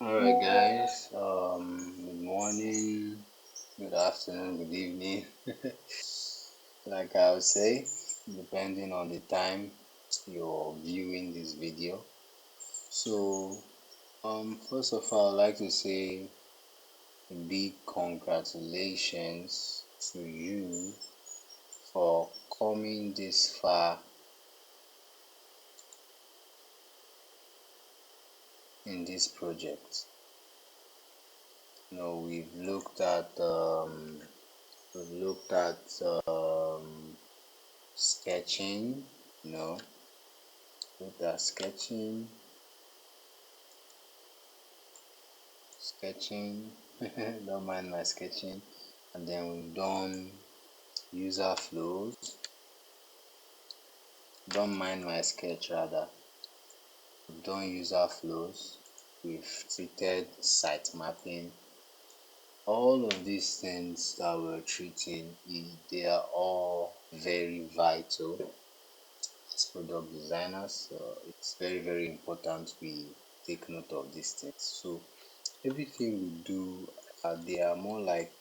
Alright guys, good morning, good afternoon, good evening. Like I would say, depending on the time you're viewing this video. So, first of all, I'd like to say a big congratulations to you for coming this far in this project. We've looked at sketching, you know, looked at sketching, don't mind my sketching, and then we've done user flows, don't mind my sketch rather, we've done user flows, we've treated site mapping. All of these things that we're treating, they are all very vital as product designers. So it's very important we take note of these things. So everything we do, they are more like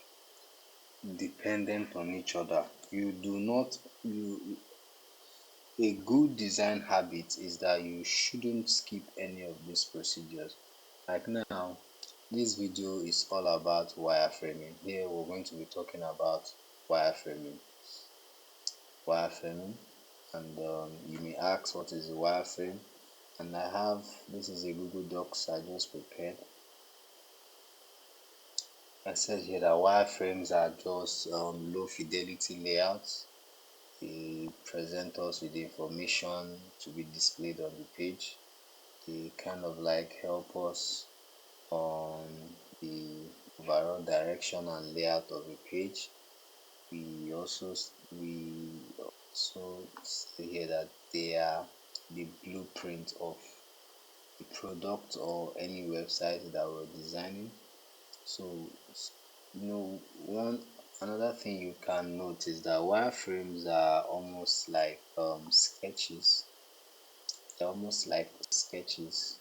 dependent on each other. You do not you A good design habit is that you shouldn't skip any of these procedures. Like now, this video is all about wireframing. Here we're going to be talking about wireframing. Wireframing, and you may ask what is a wireframe. And I have this is a Google Docs I just prepared. I said here that wireframes are just low fidelity layouts. They present us with information to be displayed on the page. They kind of like help us on the overall direction and layout of a page. We also say here that they are the blueprint of the product or any website that we're designing. So, one another thing you can notice that wireframes are almost like sketches. They're almost like sketches,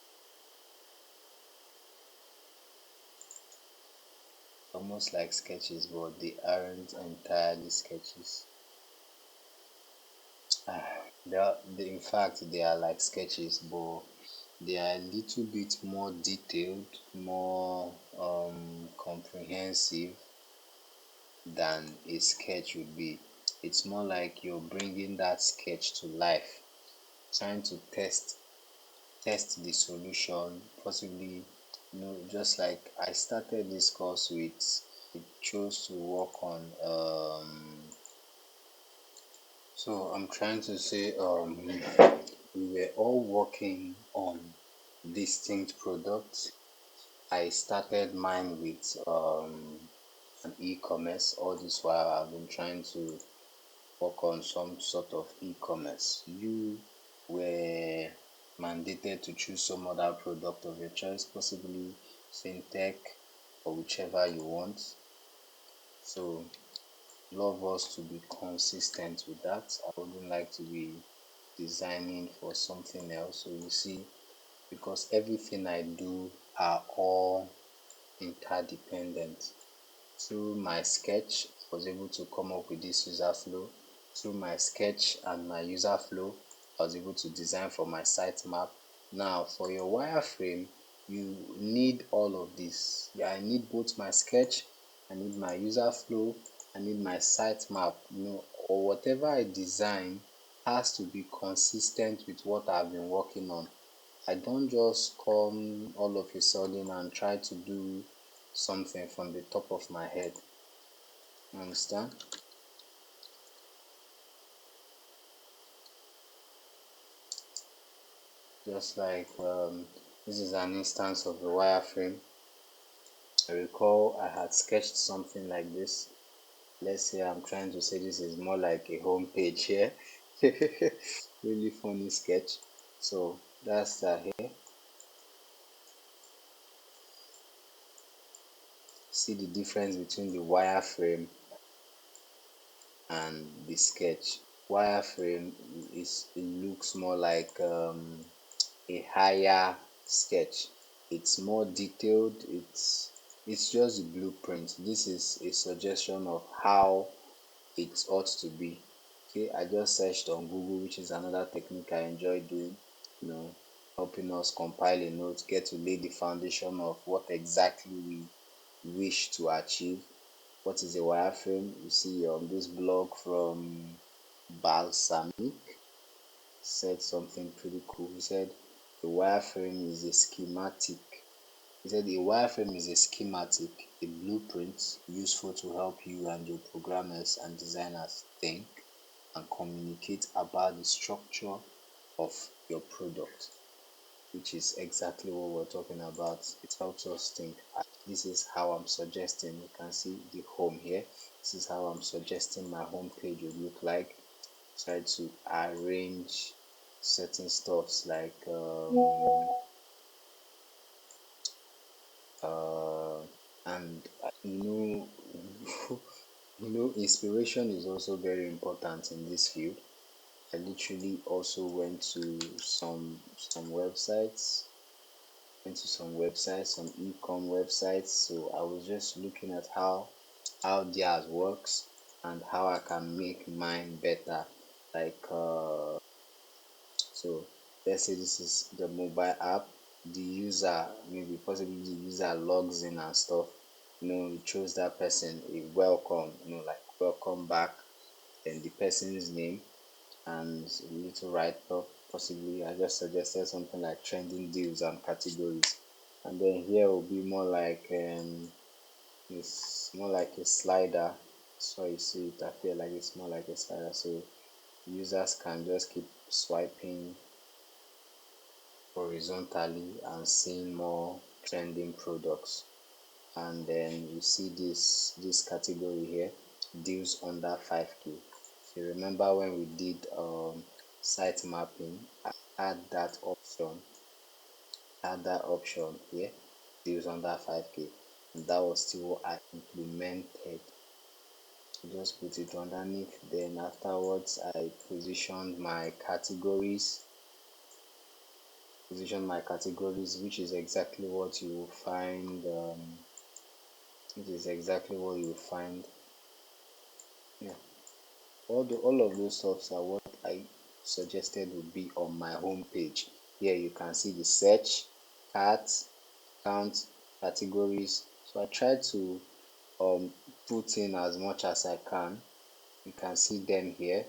but they aren't entirely sketches. In fact, they are like sketches, but they are a little bit more detailed, more comprehensive than a sketch would be. It's more like you're bringing that sketch to life, trying to test the solution, possibly, just like I started this course with, it chose to work on so I'm trying to say we were all working on distinct products. I started mine with an e-commerce. All this while I've been trying to work on some sort of e-commerce. You were mandated to choose some other product of your choice, possibly fintech or whichever you want. So love us to be consistent with that. I wouldn't like to be designing for something else. So you see, because everything I do are all interdependent. Through my sketch, I was able to come up with this user flow. Through my sketch and my user flow, I was able to design for my sitemap. Now, for your wireframe, you need all of this. I need both my sketch, I need my user flow, I need my sitemap. Or whatever I design has to be consistent with what I've been working on. I don't just come all of a sudden and try to do something from the top of my head. You understand? Just like this is an instance of a wireframe. I recall I had sketched something like this. Let's say I'm trying to say this is more like a home page here. Really funny sketch. So that's here. See the difference between the wireframe and the sketch. Wireframe it looks more like a higher sketch, it's more detailed. It's just the blueprint. This is a suggestion of how it ought to be. Okay, I just searched on Google, which is another technique I enjoy doing, you know, helping us compile a note, get to lay the foundation of what exactly we wish to achieve. What is a wireframe? You see on this blog from Balsamic said something pretty cool. He said a wireframe is a schematic. He said a wireframe is a schematic, a blueprint useful to help you and your programmers and designers think and communicate about the structure of your product, which is exactly what we're talking about. It helps us think. This is how I'm suggesting. You can see the home here. This is how I'm suggesting my home page would look like. Try to arrange certain stuffs like uh, and inspiration is also very important in this field. I literally also went to some websites, some e-com websites. So I was just looking at how theirs works and how I can make mine better. Like so let's say this is the mobile app, the user, maybe possibly the user logs in and stuff, it shows that person a welcome, like welcome back, then the person's name and a little write up. Possibly I just suggested something like trending deals and categories, and then here will be more like it's more like a slider. So you see it, I feel like it's more like a slider, so users can just keep swiping horizontally and seeing more trending products. And then you see this category here, deals under 5k. So remember when we did site mapping, I had that option here, deals under 5k, and that was still what I implemented. Just put it underneath, then afterwards I position my categories, which is exactly what you will find yeah. All of those stuffs are what I suggested would be on my home page. Here you can see the search, cart, count, categories. So I try to put in as much as I can. You can see them here.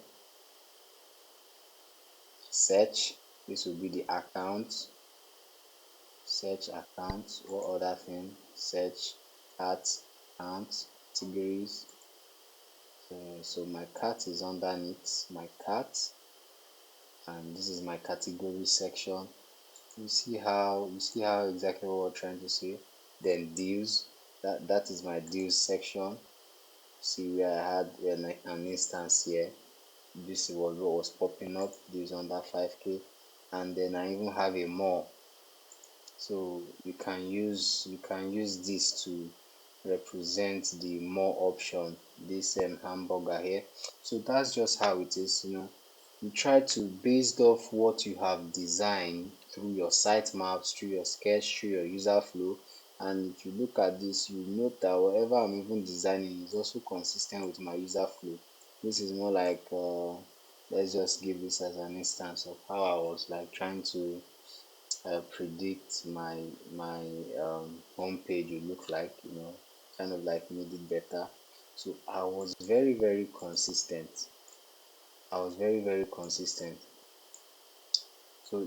Search, this will be the account. Search account, what other thing? Search, cart, count, categories. So my cart is underneath my cart, and this is my category section. You see how exactly what we're trying to say. Then deals, that is my deals section. See where I had an instance here. This was what was popping up, deals under 5k, and then I even have a more. So you can use this to represent the more option, this hamburger here. So that's just how it is. You try to, based off what you have designed through your sitemaps, through your sketch, through your user flow, and if you look at this, you note that whatever I'm even designing is also consistent with my user flow. This is more like let's just give this as an instance of how I was like trying to predict my homepage would look like, kind of like made it better. So I was very consistent. So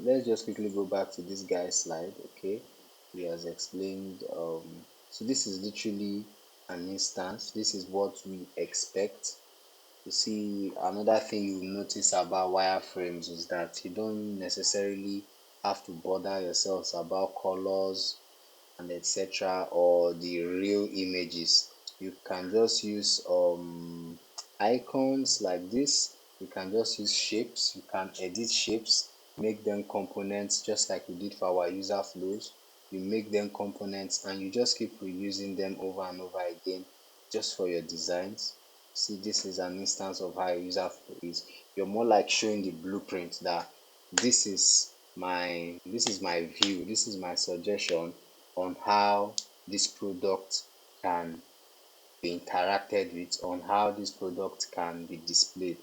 let's just quickly go back to this guy's slide. Okay, he has explained so this is literally an instance. This is what we expect. You see, another thing you notice about wireframes is that you don't necessarily have to bother yourselves about colors and etc., or the real images. You can just use icons like this. You can just use shapes. You can edit shapes, make them components just like we did for our user flows. You make them components and you just keep reusing them over and over again just for your designs. See, this is an instance of how a user flow is. You're more like showing the blueprint that this is my view, this is my suggestion, on how this product can be interacted with, on how this product can be displayed.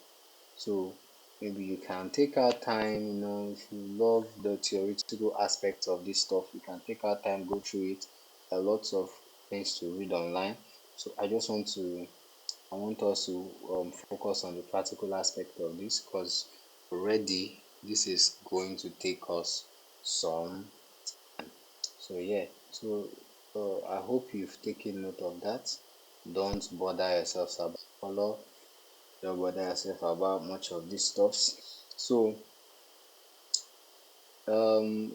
So maybe you can take out time, if you love the theoretical aspects of this stuff, you can take out time, go through it. There are lots of things to read online. So I want us to focus on the practical aspect of this, because already this is going to take us some. So yeah, so I hope you've taken note of that. Don't bother yourselves about color. Don't bother yourself about much of these stuffs. So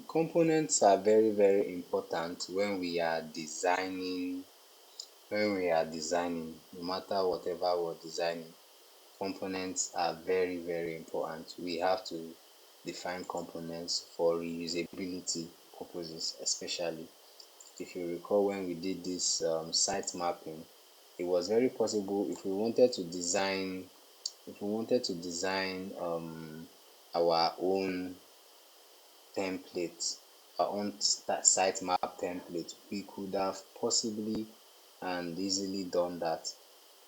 components are very, very important when we are designing. When we are designing, no matter whatever we're designing, components are very, very important. We have to define components for reusability purposes, especially. If you recall, when we did this site mapping, it was very possible if we wanted to design, our own template, our own site map template, we could have possibly and easily done that.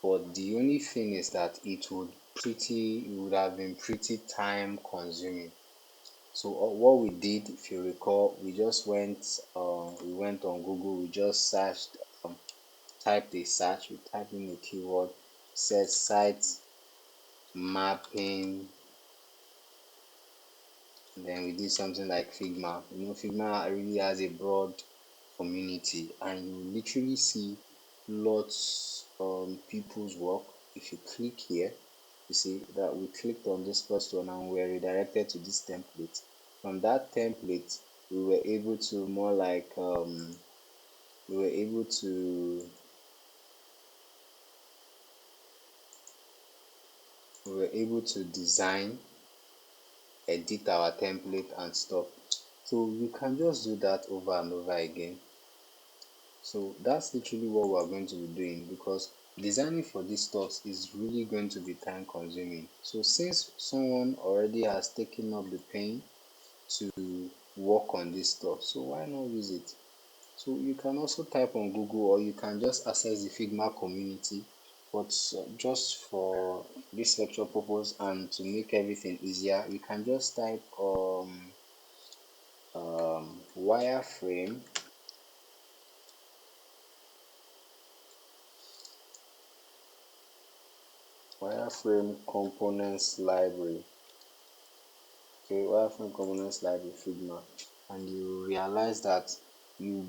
But the only thing is that it would have been pretty time consuming. So what we did, if you recall, we went on Google, we just searched, typed a search, we typed in a keyword, said site mapping, and then we did something like Figma. Figma really has a broad community, and you literally see lots people's work. If you click here, you see that we clicked on this first one and we're redirected to this template. From that template, we were able to more like we were able to design, edit our template and stuff. So you can just do that over and over again. So that's literally what we're going to be doing, because designing for these stuff is really going to be time consuming. So since someone already has taken up the pain to work on this stuff, so why not use it? So you can also type on Google, or you can just access the Figma community. But just for this lecture purpose and to make everything easier, you can just type wireframe, wireframe components library. Okay, wireframe components library Figma, and you realize that you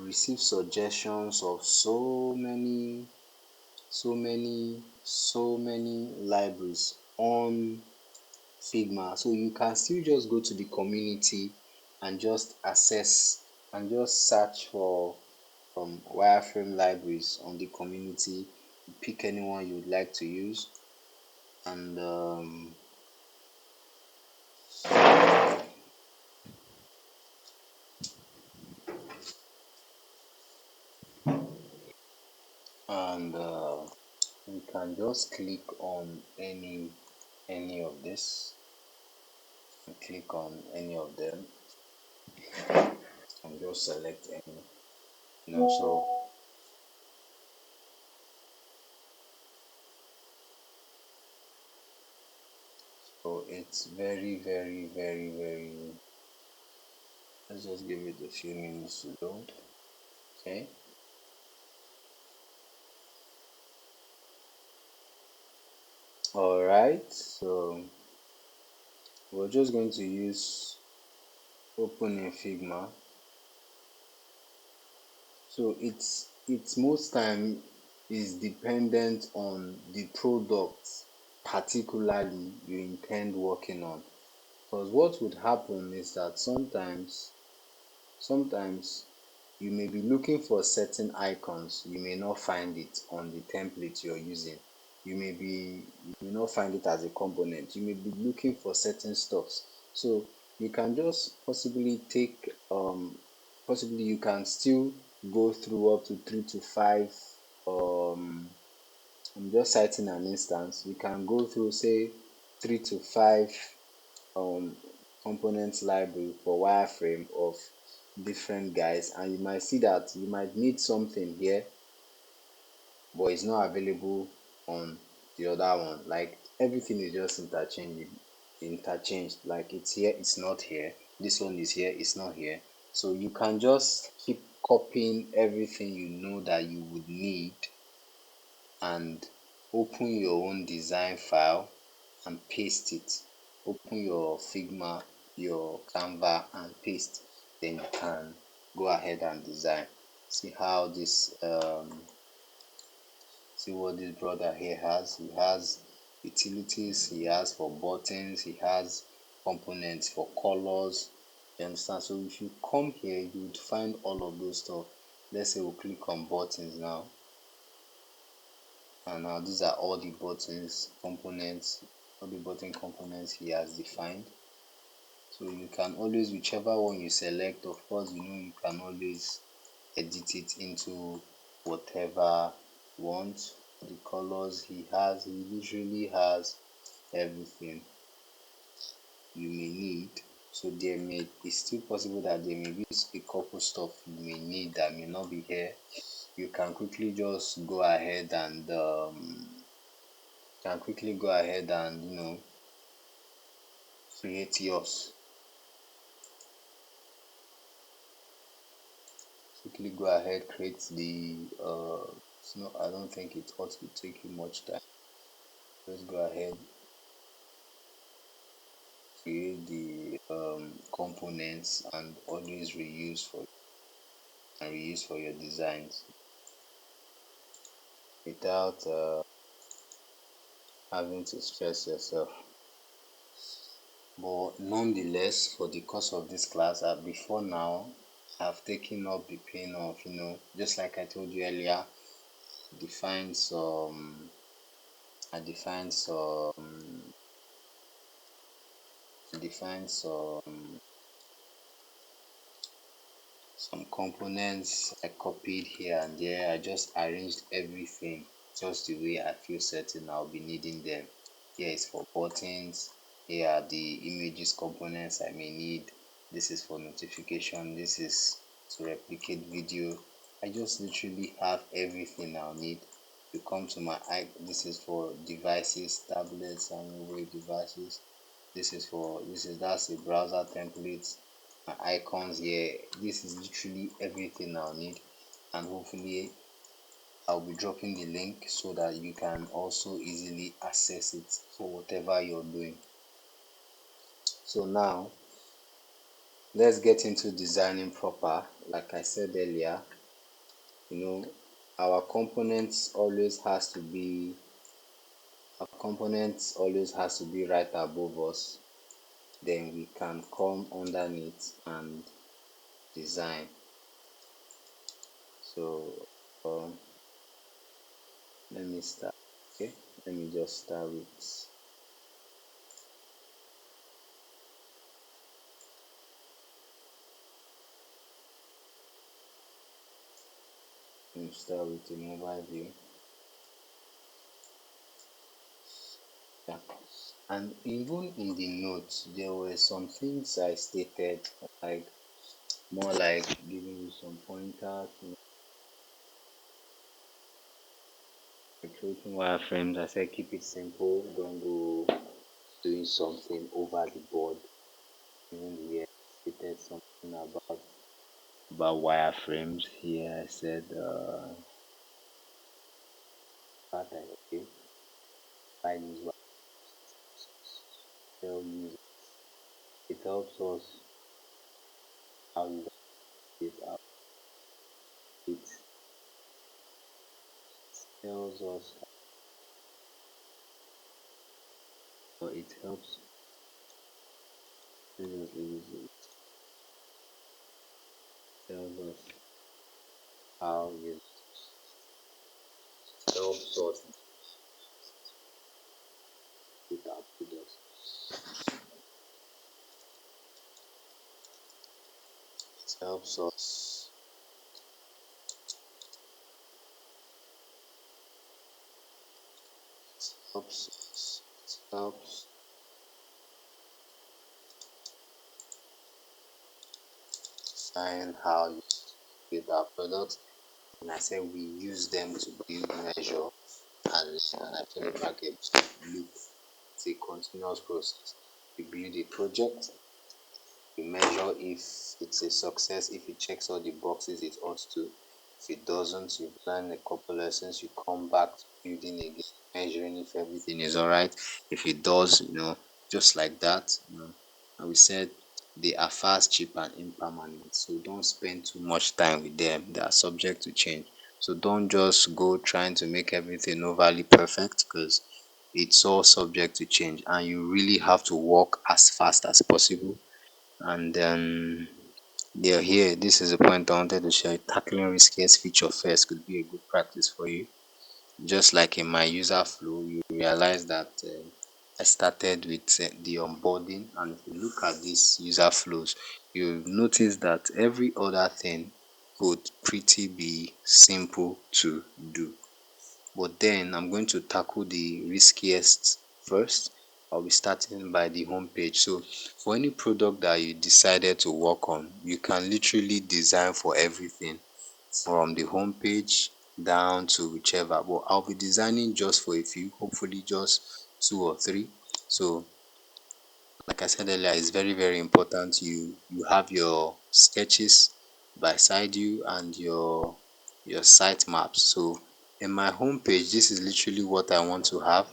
receive suggestions of so many libraries on Figma. So you can still just go to the community and just access and just search for wireframe libraries on the community. Pick anyone you would like to use, and and we can just click on any of this, and click on any of them, and just select any. So it's very, very, very, very. Let's just give it a few minutes to load. Okay. All right. So we're just going to use open in Figma. So it's most time is dependent on the product particularly you intend working on. Because what would happen is that sometimes you may be looking for certain icons, you may not find it on the template you're using. You may not find it as a component. You may be looking for certain stuffs. So you can just possibly you can still go through up to 3 to 5. I'm just citing an instance. You can go through, say, 3 to 5 um components library for wireframe of different guys, and you might see that you might need something here but it's not available on the other one. Like everything is just interchanged. Like it's here, it's not here. This one is here, it's not here. So you can just keep copying everything you know that you would need and open your own design file and paste it. Open your Figma, your Canva and paste. Then you can go ahead and design. See how this see what this brother here has. He has utilities, he has for buttons, he has components for colors. You understand? So if you come here, you would find all of those stuff. Let's say we'll click on buttons now. And now these are all the buttons components, all the button components he has defined. So you can always, whichever one you select, of course, you can always edit it into whatever you want. The colors he literally has everything you may need. So it's still possible that there may be a couple stuff you may need that may not be here. You can quickly just go ahead and create yours. Quickly go ahead, create the it's not, I don't think it ought to take you much time. Just go ahead, create the components and always reuse for your designs without having to stress yourself. But nonetheless, for the course of this class, before now, I've taken up the pain of, just like I told you earlier, define some I defined some components I copied here and there. I just arranged everything just the way I feel certain I'll be needing them. Here is for buttons, here are the images components I may need. This is for notification, this is to replicate video. I just literally have everything I'll need. You come to this is for devices, tablets and mobile devices. That's a browser template. My icons here, this is literally everything I'll need, and hopefully I'll be dropping the link so that you can also easily access it for whatever you're doing. So now let's get into designing proper. Like I said earlier, our components always has to be right above us. Then we can come underneath and design. So let me start. Okay, let me just start with a mobile view. Yeah. And even in the notes, there were some things I stated, like more like giving you some pointers, creating wireframes. I said keep it simple, don't go doing something over the board. Even here, I stated something about wireframes. Here I said okay, I use tell users. It helps us how you it out. It tells us, or it helps it tells us how you helps us with our products. It helps us it helps define how you build our products, and I said we use them to build, measure, and learn. And I feel like a loop. It's a continuous process. You build a project, you measure if it's a success, if it checks all the boxes it ought to. If it doesn't, you learn a couple lessons, you come back to building again, measuring if everything is alright. If it does, just like that, and we said they are fast, cheap, and impermanent. So don't spend too much time with them. They are subject to change. So don't just go trying to make everything overly perfect, because it's all subject to change, and you really have to work as fast as possible. And they're here. This is a point I wanted to share. Tackling riskiest feature first could be a good practice for you. Just like in my user flow, you realize that I started with the onboarding, and if you look at these user flows, you notice that every other thing could pretty be simple to do. But then I'm going to tackle the riskiest first. I'll be starting by the homepage. So for any product that you decided to work on, you can literally design for everything from the homepage down to whichever. But I'll be designing just for a few, hopefully just two or three. So like I said earlier, it's very, very important you have your sketches beside you and your site maps. So in my homepage, this is literally what I want to have.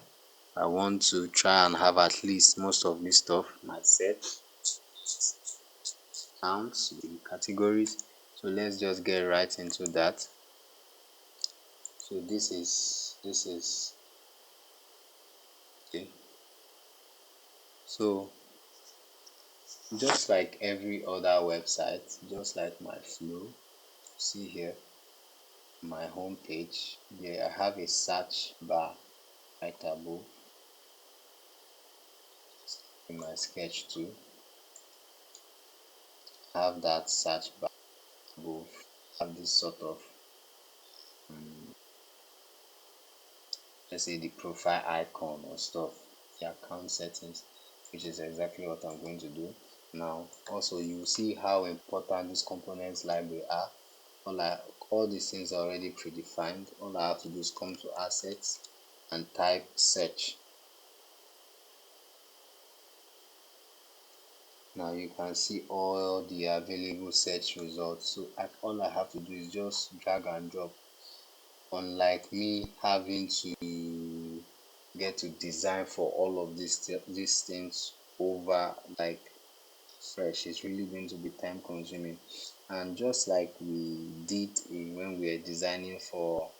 I want to try and have at least most of this stuff, my set, counts, the categories. So let's just get right into that. So this is okay. So just like every other website, just like my flow, see here, my home page, there I have a search bar right above. In my sketch too, I have that search bar above. I have this sort of let's say the profile icon or stuff, the account settings, which is exactly what I'm going to do now. Also, you see how important these components library are. All these things are already predefined. All I have to do is come to assets and type search. Now you can see all the available search results. So all I have to do is just drag and drop. Unlike me having to get to design for all of these things over like fresh, it's really going to be time consuming. And just like we did when we were designing for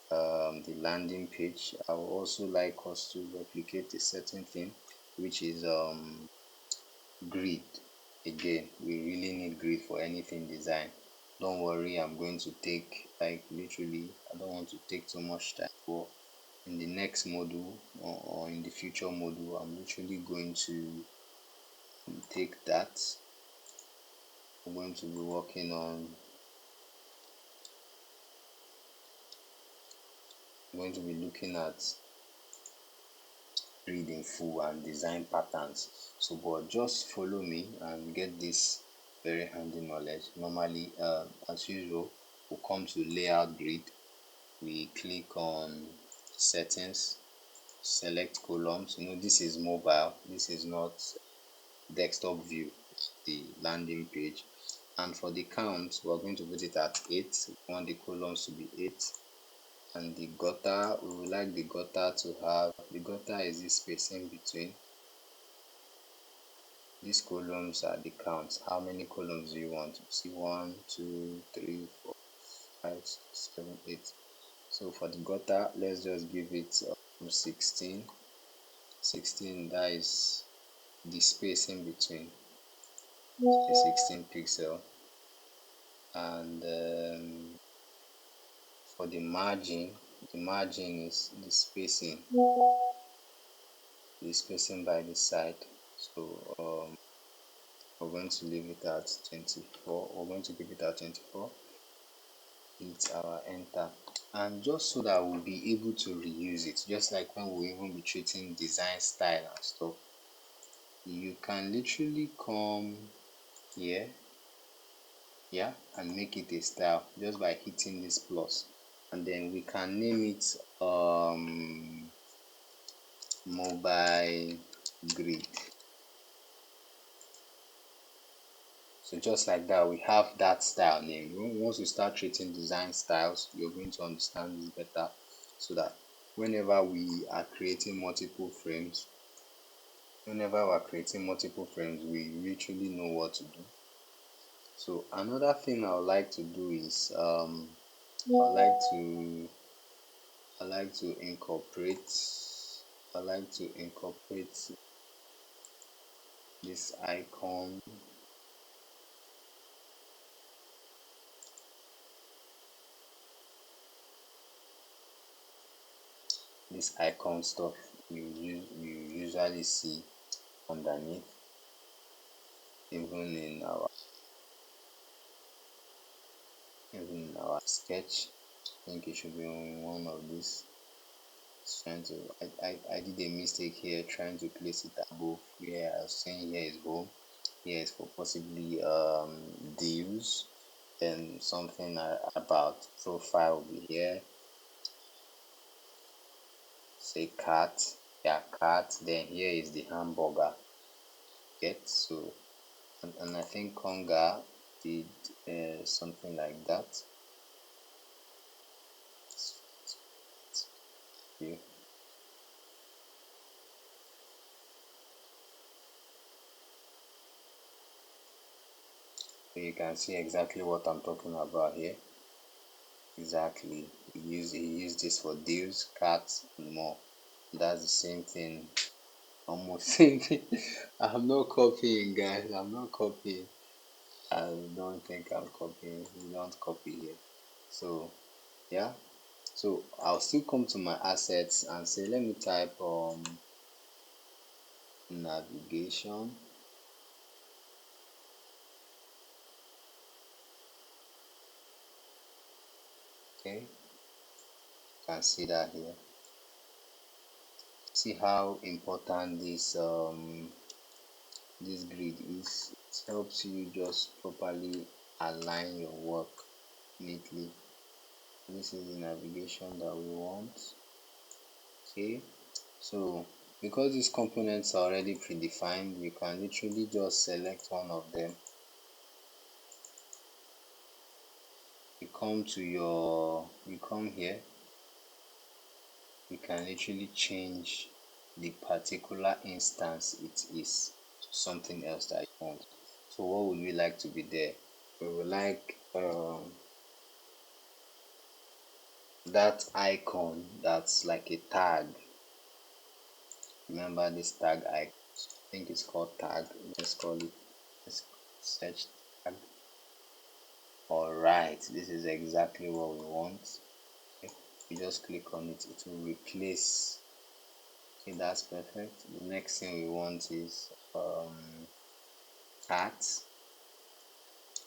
the landing page, I would also like us to replicate a certain thing, which is grid. Again, we really need grid for anything design. Don't worry, I'm going to take like literally, I don't want to take too much time, but in the next module or in the future module, I'm literally going to take that. I'm going to be working on, I'm going to be looking at reading full and design patterns. So but just follow me and get this very handy knowledge. Normally as usual, we'll come to layout grid. We click on settings, select columns. This is mobile, this is not desktop view, the landing page. And for the count, we're going to put it at 8. We want the columns to be 8. And the gutter, we would like the gutter to have, the gutter is this spacing between these columns are the counts. How many columns do you want? See 1, 2, 3, 4, 5, 6, 7, 8. So for the gutter, let's just give it 16. 16, that is the space in between, the 16 pixel. And for the margin is the spacing by the side. So we're going to leave it at 24. We're going to give it at 24. Hit our enter. And just so that we'll be able to reuse it, just like when we even be treating design style and stuff, you can literally come here yeah, and make it a style just by hitting this plus. And then we can name it mobile grid. So just like that, we have that style name. Once you start treating design styles, you're going to understand this better, so that whenever we are creating multiple frames, we literally know what to do. So another thing I would like to do is I like to I like to incorporate I like to incorporate this icon, stuff you usually see underneath, even in our sketch. I think it should be on one of these. It's trying to I did a mistake here trying to place it above where I was saying here is home. Here is for possibly divs, and something about profile will be here. Say cat, yeah, cat. Then here is the hamburger. Get so, and I think Conga did something like that. You, you can see exactly what I'm talking about here. Exactly. He used this for deals, cats, and more. That's the same thing. Almost same thing. I'm not copying, guys. I'm not copying. I don't think I'm copying. We don't copy here. So yeah. So I'll still come to my assets and say, let me type navigation. Okay, you can see that here. See how important this grid is. It helps you just properly align your work neatly. This is the navigation that we want. Okay, so because these components are already predefined, you can literally just select one of them. You come here, you can literally change the particular instance it is to something else that you want. So what would we like to be there? We would like that icon that's like a tag. Remember this tag icon? I think it's called tag. Let's call it, let's search tag. Alright, this is exactly what we want. Okay. You just click on it, it will replace. Okay, that's perfect. The next thing we want is cat.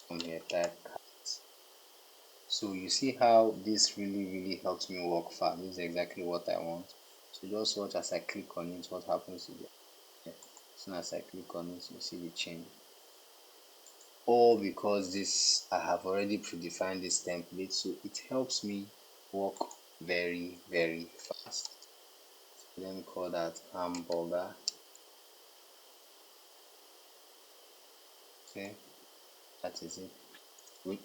Come here, type cat. So you see how this really helps me work fast. This is exactly what I want. So just watch as I click on it, what happens to the, as soon as I click on it, you see the change. All because this, I have already predefined this template, so it helps me work very fast. So let me call that hamburger. Okay, that is it.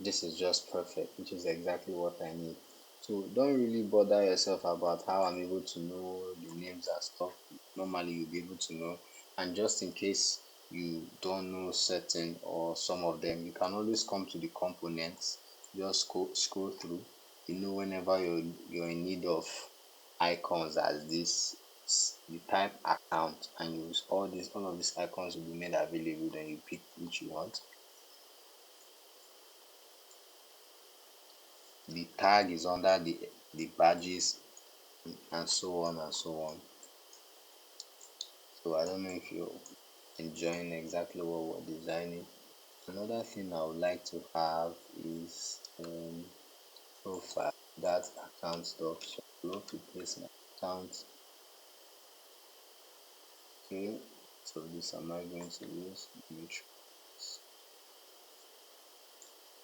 This is just perfect, which is exactly what I need. So don't really bother yourself about how I'm able to know the names and stuff. Normally you'll be able to know, and just in case you don't know certain or some of them, you can always come to the components, just scroll through. You know, whenever you're in need of icons as this, you type account and you use all of these icons will be made available, then you pick which you want. The tag is under the badges, and so on and so on. So I don't know if you're enjoying exactly what we're designing. Another thing I would like to have is profile, that account stuff. So I love to place my account. Okay, so this am I going to use?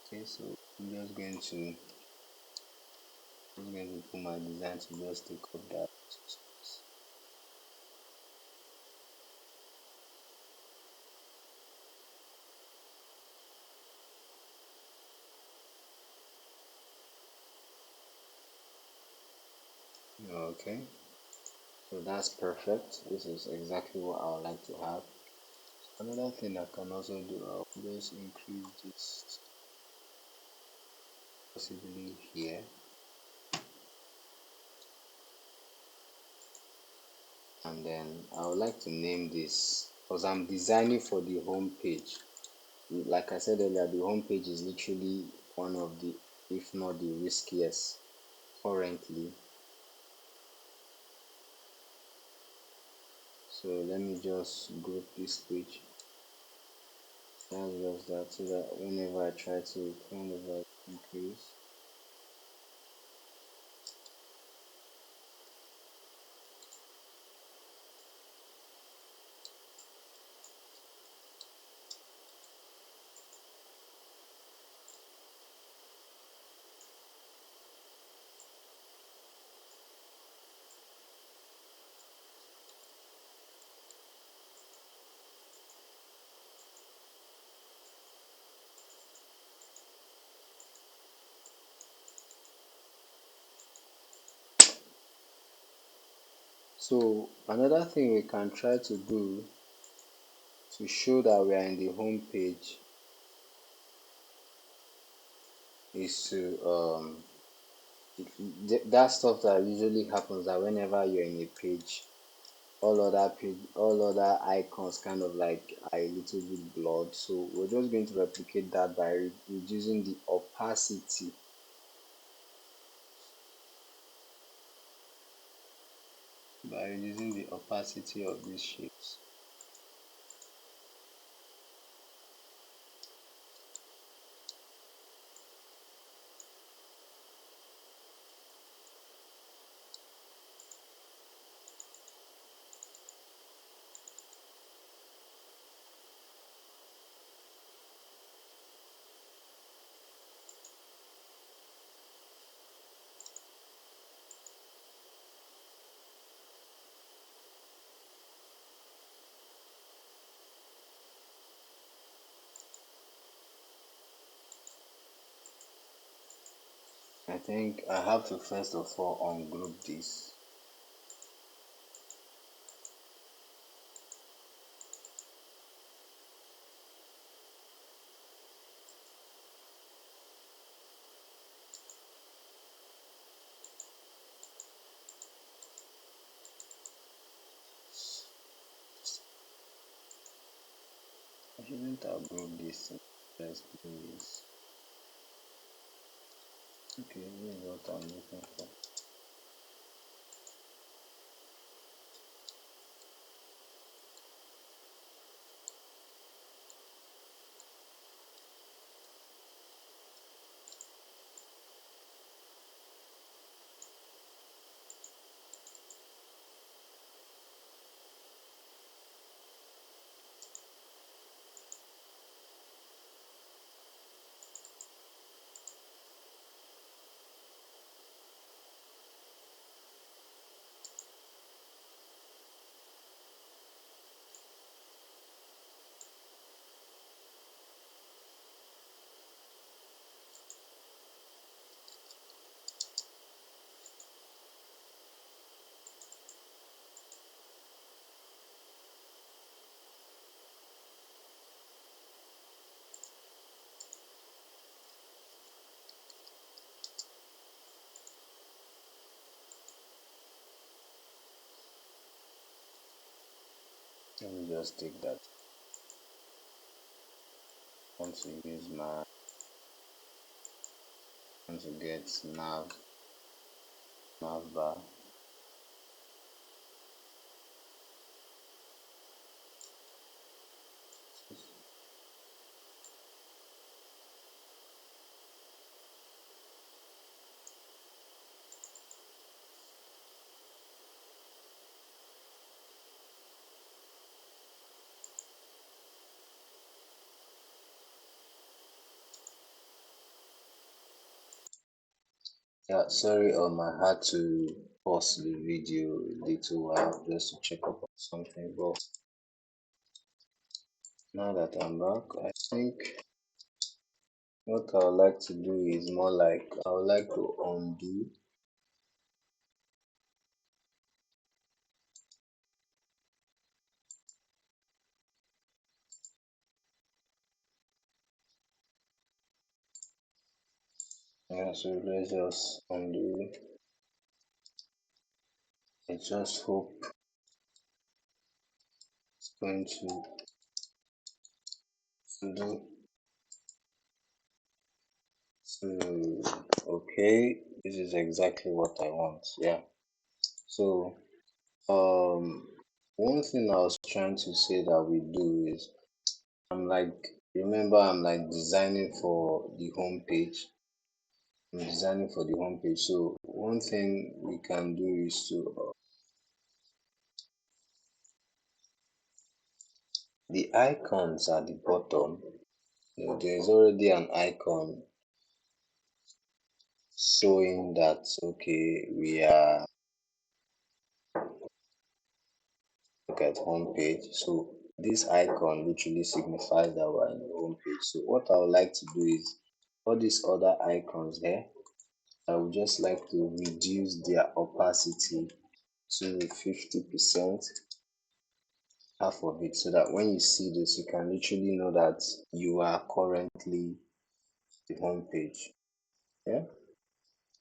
Okay, so I'm just going to put my design to just take up that space. Okay, so that's perfect. This is exactly what I would like to have. Another thing I can also do, I'll just increase this possibly here, and then I would like to name this because I'm designing for the home page. Like I said earlier, the home page is literally one of the, if not the riskiest currently. So let me just group this page. That's just that, so that whenever I try to kind of like increase. So another thing we can try to do to show that we are in the home page is to that stuff that usually happens, that whenever you're in a page, all other icons kind of like are a little bit blurred. So we're just going to replicate that by reducing the opacity, of these shapes. I think I have to first of all ungroup this. I shouldn't have grouped this. Let's do this. Okay, this is what I'm looking for. Let me just take that. I want to use my, I want to get nav bar. Yeah, sorry, I had to pause the video a little while just to check up on something. But now that I'm back, I think what I would like to do is more like I would like to undo. Yeah, so let's just undo. I just hope it's going to do. So, okay, this is exactly what I want. Yeah. So, um, one thing I was trying to say that we do is I'm like, remember, I'm like designing for the home page. I'm designing for the home page. So, one thing we can do is to the icons at the bottom. There's already an icon showing that okay, we are look at home page. So this icon literally signifies that we're in the home page. So what I would like to do is all these other icons here, I would just like to reduce their opacity to 50%, half of it, so that when you see this, you can literally know that you are currently the home page. Yeah.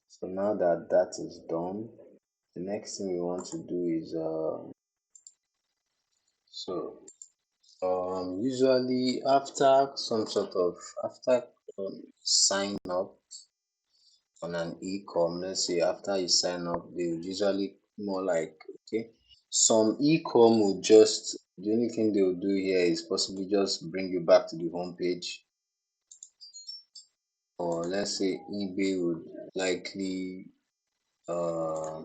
So now that that is done, the next thing we want to do is so usually after some sort of after sign up on an e-com, let's say after you sign up, they would usually more like okay. Some e-com would just the only thing they will do here is possibly just bring you back to the home page, or let's say eBay would likely uh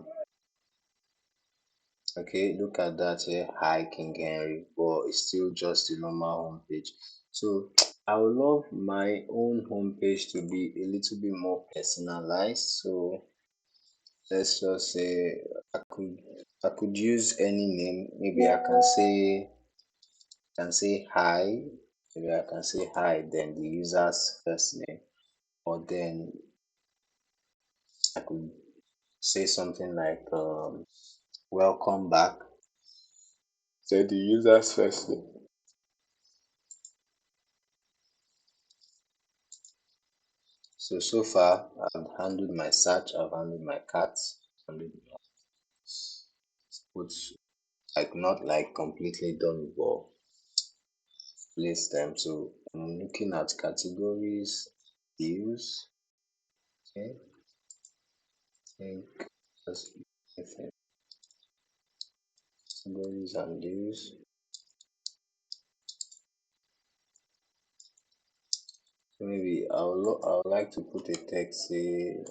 okay, look at that here. Hi, King Henry, but it's still just a normal homepage. So I would love my own homepage to be a little bit more personalized. So let's just say I could I could use any name. Maybe I can say hi. Maybe I can say hi, then the user's first name, or then I could say something like welcome back. Say the user's first name. So far, I've handled my search, I've handled my carts, handled which like not like completely done, but place them. So I'm looking at categories, views, okay, I think that's everything. Categories and views. So maybe I would like to put a text, say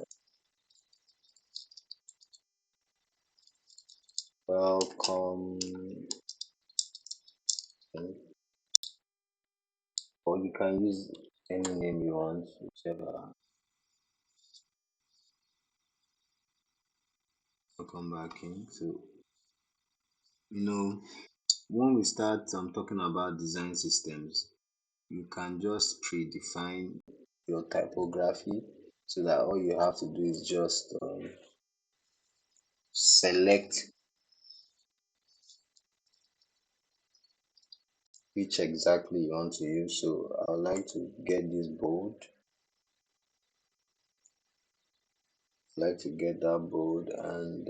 welcome, or you can use any name you want, whichever. Welcome back in. So you know when we start talking about design systems, you can just predefine your typography so that all you have to do is just select which exactly you want to use. So I would like to get this bold, like to get that bold and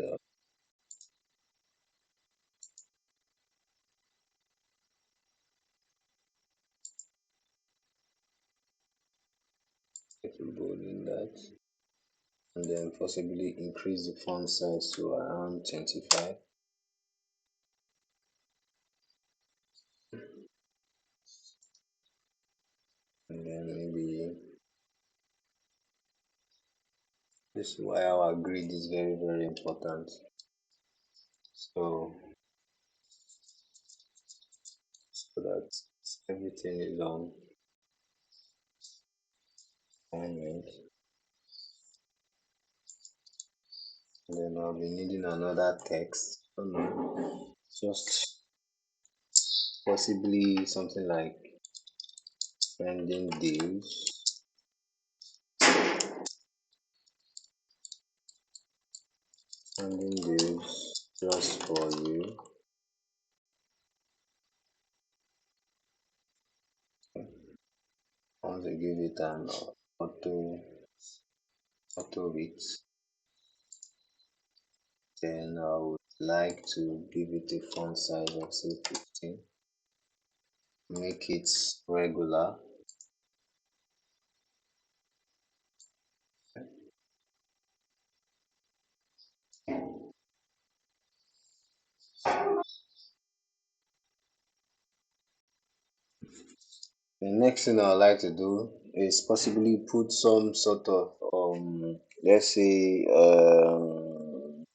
get a bold in that, and then possibly increase the font size to around 25, and then maybe this is why our grid is very very important. So that everything is on alignment. Then I'll be needing another text. I don't know. Just possibly something like trending deals. Trending deals just for you. I want to give it an auto bit. Then I would like to give it a font size of say 15. Make it regular. The next thing I would like to do is possibly put some sort of let's say um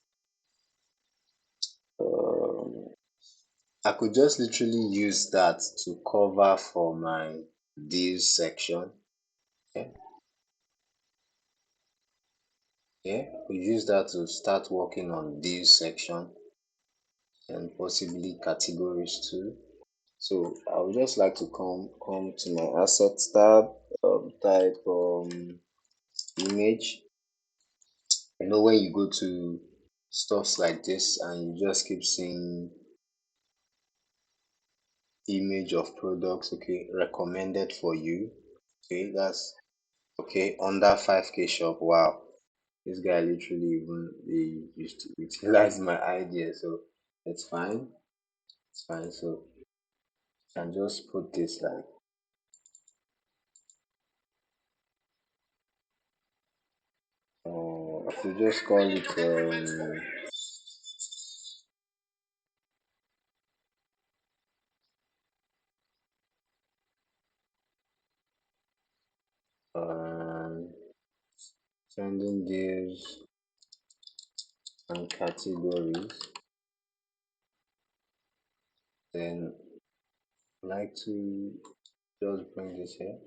I could just literally use that to cover for my deals section. Yeah, yeah, we use that to start working on deals section and possibly categories too. So I would just like to come to my assets tab, type image. You know when you go to stuffs like this and you just keep seeing image of products, okay, recommended for you. Okay, that's okay under 5k shop. Wow, this guy literally even he used to utilize my idea, so it's fine. It's fine. So I can just put this like I could just call it um trending deals and categories. Then I like to just bring this here.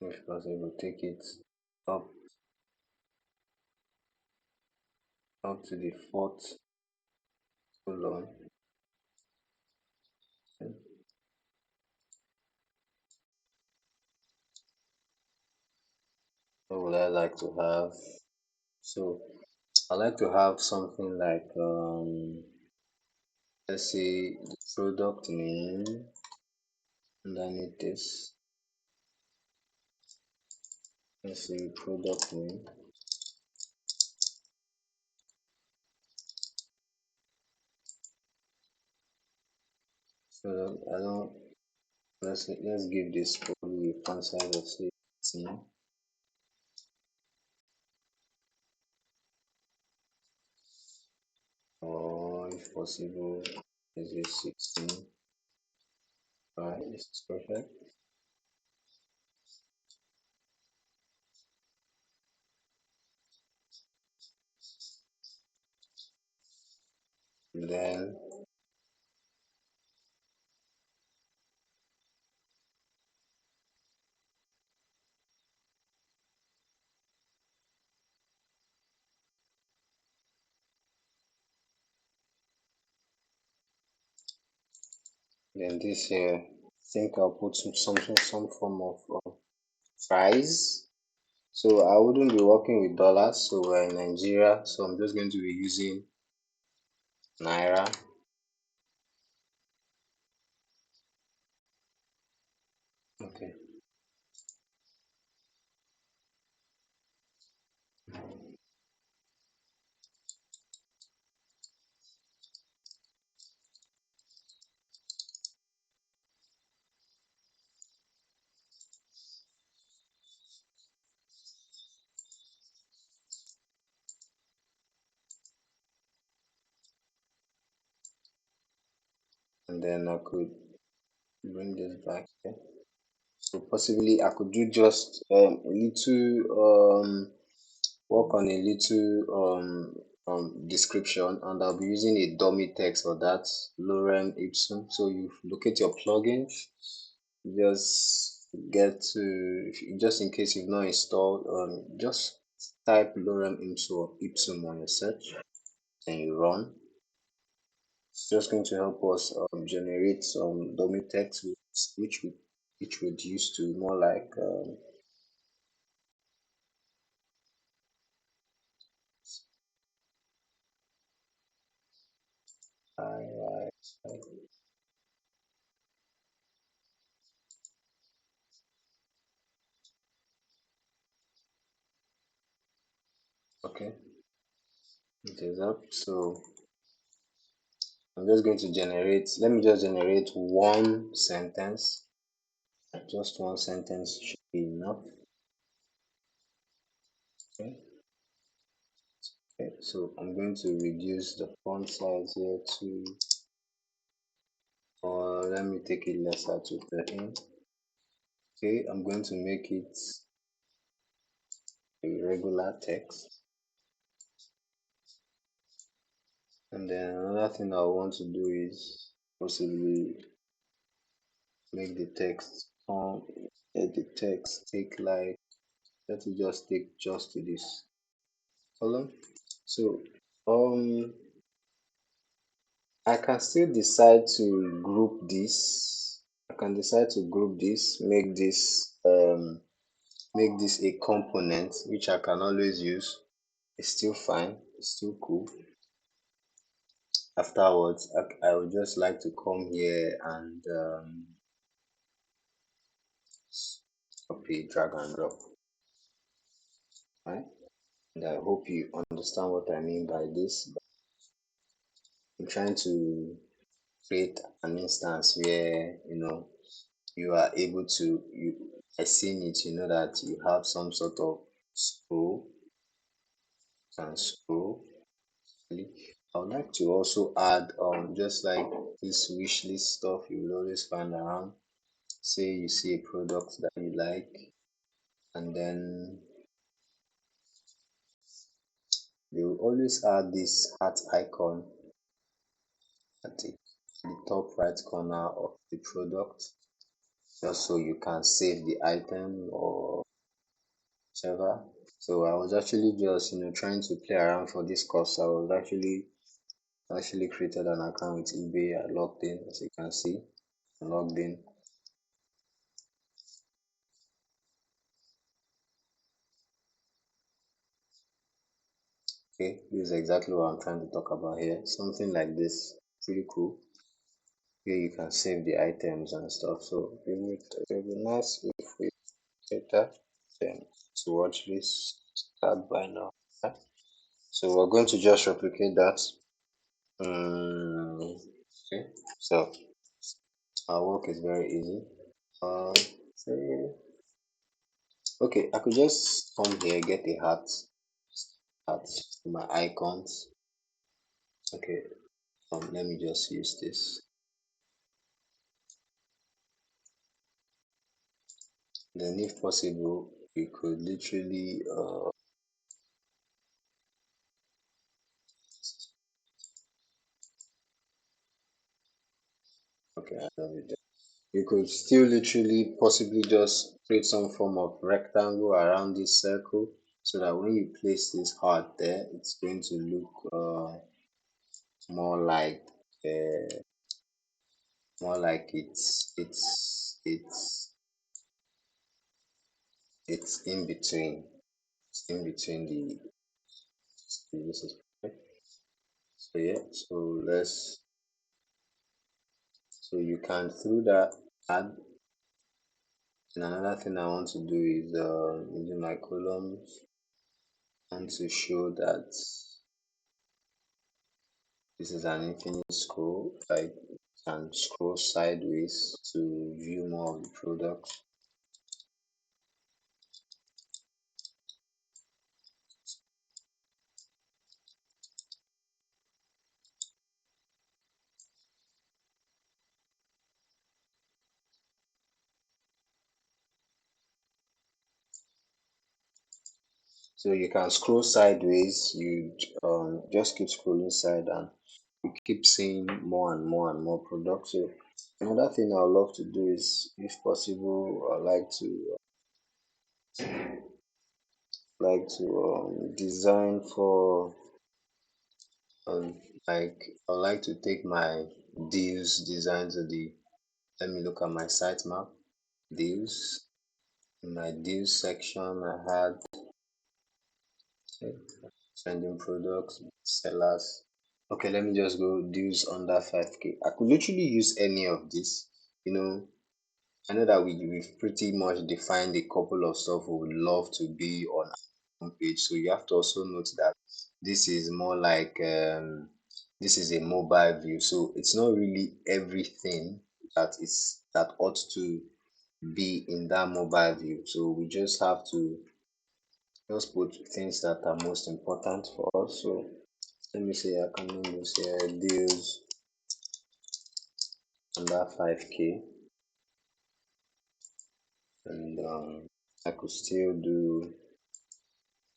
If possible, take it up up to the fourth column. What would I like to have? So I like to have something like let's say the product name underneath this. Let's say product name. So I don't let's give this probably a font size of say 18, or if possible is it 16. Alright, this is perfect. And then this here, I think I'll put some form of price. So I wouldn't be working with dollars, so we're in Nigeria, so I'm just going to be using Naira. Okay, and then I could bring this back here. So possibly I could do just a little work on a little description, and I'll be using a dummy text for that, lorem ipsum. So you locate your plugins, just get to, just in case you've not installed, just type lorem ipsum on your search and you run. It's just going to help us generate some dummy text, which would use to more like I, okay, it is up. So I'm just going to generate, let me just generate one sentence. Just one sentence should be enough. Okay, okay. So I'm going to reduce the font size here to, or let me take it lesser to 13. Okay, I'm going to make it a regular text. And then another thing I want to do is possibly make the text let the text take like, let it just take just to this column. So I can still decide to group this. I can decide to group this, make this a component which I can always use. It's still fine, it's still cool. Afterwards, I would just like to come here and copy, drag and drop. Right? And I hope you understand what I mean by this. I'm trying to create an instance where you are able to, I seen it, you know, that you have some sort of scroll and scroll. I would like to also add just like this wish list stuff you will always find around. Say you see a product that you like, and then they will always add this heart icon at the top right corner of the product, just so you can save the item or whatever. So I was actually just trying to play around for this course. I was actually created an account with eBay. I logged in, as you can see. I logged in. Okay, this is exactly what I'm trying to talk about here. Something like this, pretty cool. Here you can save the items and stuff. So it would be nice if we take that then to watch this start by now. Okay? So we're going to just replicate that. Okay, so our work is very easy. Uh, say, okay, I could just come here, get a hat my icons. Okay, let me just use this. Then, if possible, we could literally okay, I love it. You could still literally possibly just create some form of rectangle around this circle, so that when you place this heart there, it's going to look more like uh, it's in between. It's in between the this is okay. So yeah, so you can through that add. And another thing I want to do is using my columns and to show that this is an infinite scroll. I can scroll sideways to view more of the product. So you can scroll sideways, you just keep scrolling side and you keep seeing more and more and more products. So another thing I would love to do is, if possible, I like to design for um, I like to take my deals design to the, let me look at my sitemap. Deals, in my deals section I had, okay, sending products, sellers. Okay, let me just go deals under 5k. I could literally use any of this. You know, I know that we've pretty much defined a couple of stuff we would love to be on our homepage. So you have to also note that this is more like this is a mobile view. So it's not really everything that ought to be in that mobile view. So we just have to just put things that are most important for us. So let me say I can name this here deals under 5k, and I could still do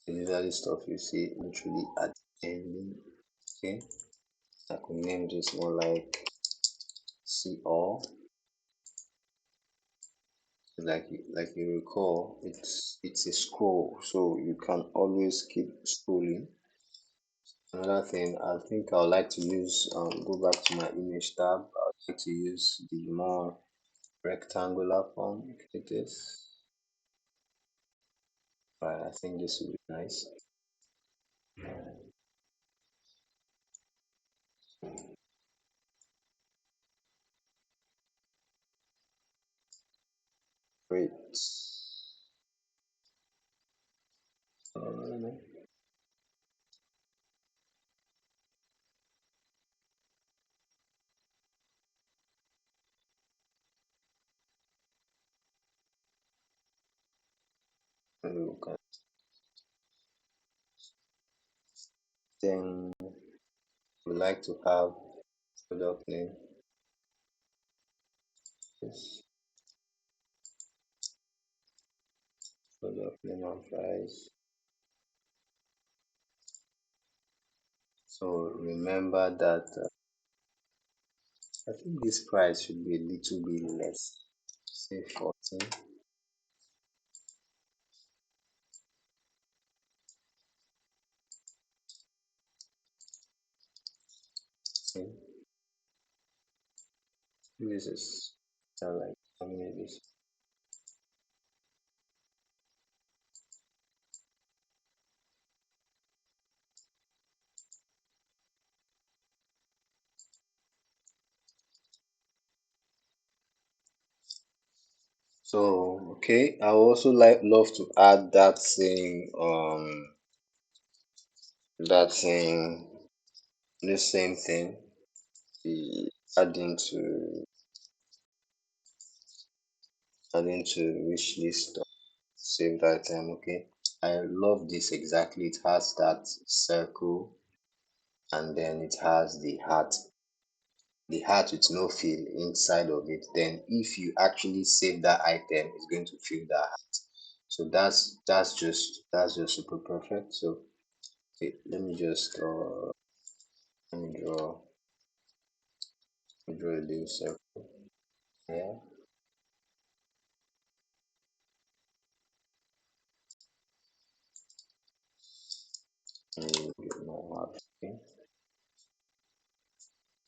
the usually stuff you see literally at the ending. Okay, I could name this more like see all. Like you recall, it's a scroll, so you can always keep scrolling. Another thing, I think I would like to use, go back to my image tab. I would like to use the more rectangular form. It is. I think this would be nice. Great. Uh, look at, then we like to have product name. Yes, product name and price. So remember that I think this price should be a little bit less. Say 14. Okay. This is like how many of this? So okay, I would also love to add that thing the same thing, the adding to wish list of saved item. Okay, I love this exactly. It has that circle, and then it has the heart with no fill inside of it. Then if you actually save that item, it's going to fill that heart. So that's just super perfect. So okay, let me draw a little circle here. And get more heart. Okay,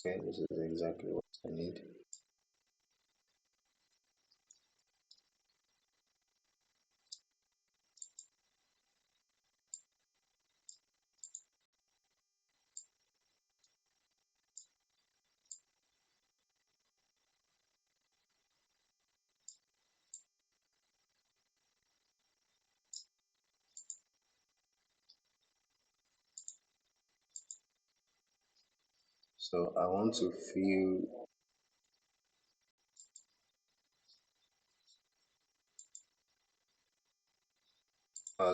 okay, this is exactly what I need. So I would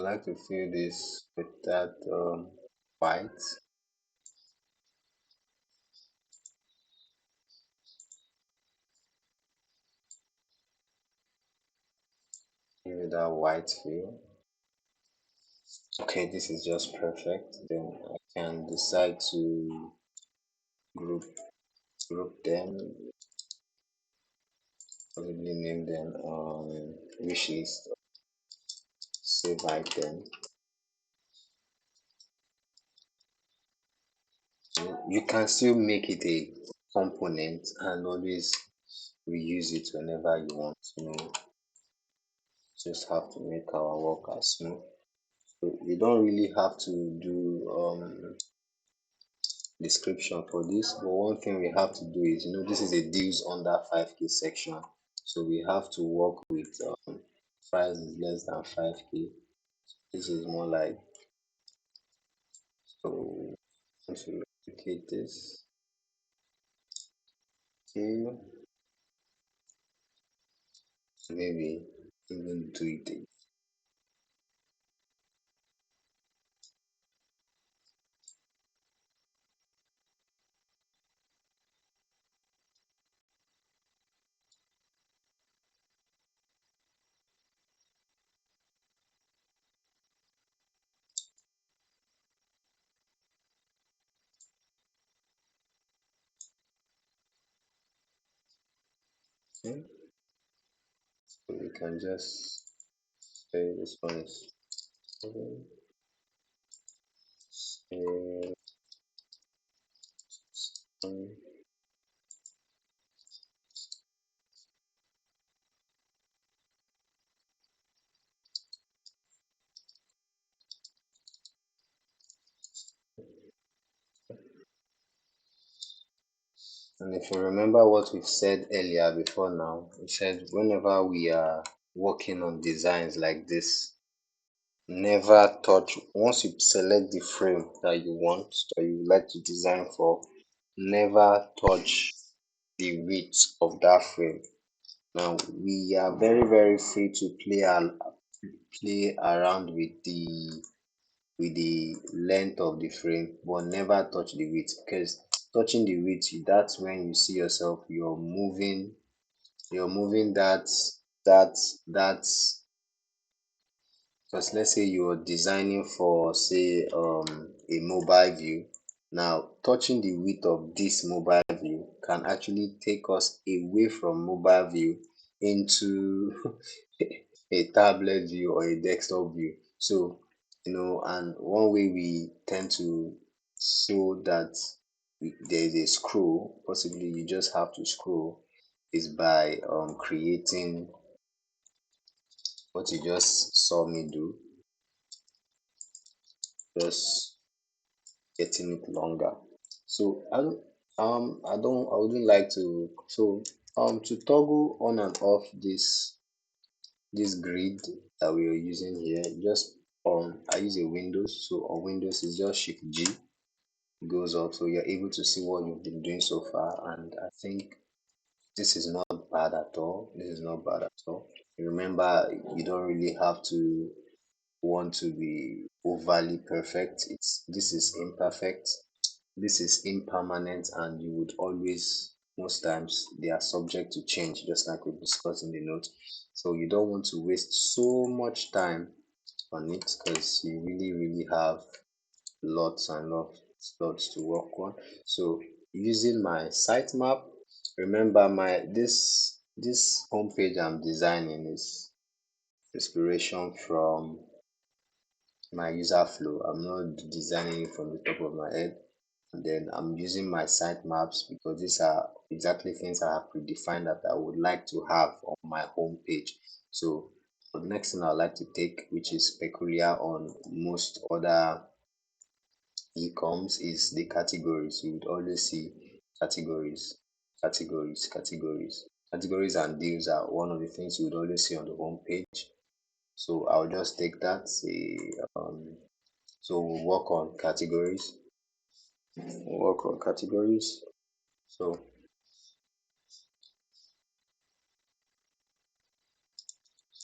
like to fill this with that white. Give it that white fill. Okay, this is just perfect. Then I can decide to group group them, probably name them wish list, save item. You can still make it a component and always reuse it whenever you want. Just have to make our work as smooth. So you don't really have to do description for this, but one thing we have to do is, this is a deals under 5k section, so we have to work with price is less than 5k. This is more like, so if you replicate this, okay, maybe even do it. Okay, so we can just say this one is 7, say, and if you remember what we've said earlier before now, we said whenever we are working on designs like this, never touch, once you select the frame that you want, that you would like to design for, never touch the width of that frame. Now we are very, very free to play around with the length of the frame, but never touch the width, because touching the width, that's when you see yourself, you're moving that that because let's say you're designing for, say, a mobile view. Now touching the width of this mobile view can actually take us away from mobile view into a tablet view or a desktop view. So, and one way we tend to show that there is a scroll, possibly you just have to scroll, is by creating what you just saw me do, just getting it longer. So I wouldn't like to, so to toggle on and off this grid that we are using here, just I use a Windows. So on Windows is just Shift G, goes up, so you're able to see what you've been doing so far. And I think this is not bad at all. This is not bad at all. Remember, you don't really have to want to be overly perfect. This is imperfect, this is impermanent, and you would always, most times they are subject to change, just like we discussed in the note. So you don't want to waste so much time on it, because you really, really have lots and lots to work on. So using my sitemap, remember, this homepage I'm designing is inspiration from my user flow. I'm not designing it from the top of my head. And then I'm using my sitemaps because these are exactly things I have predefined that I would like to have on my home page. So the next thing I'd like to take, which is peculiar on most other e-coms, is the categories. You would always see categories, categories, categories. Categories and deals are one of the things you would always see on the home page. So I'll just take that, say, so we'll work on categories. So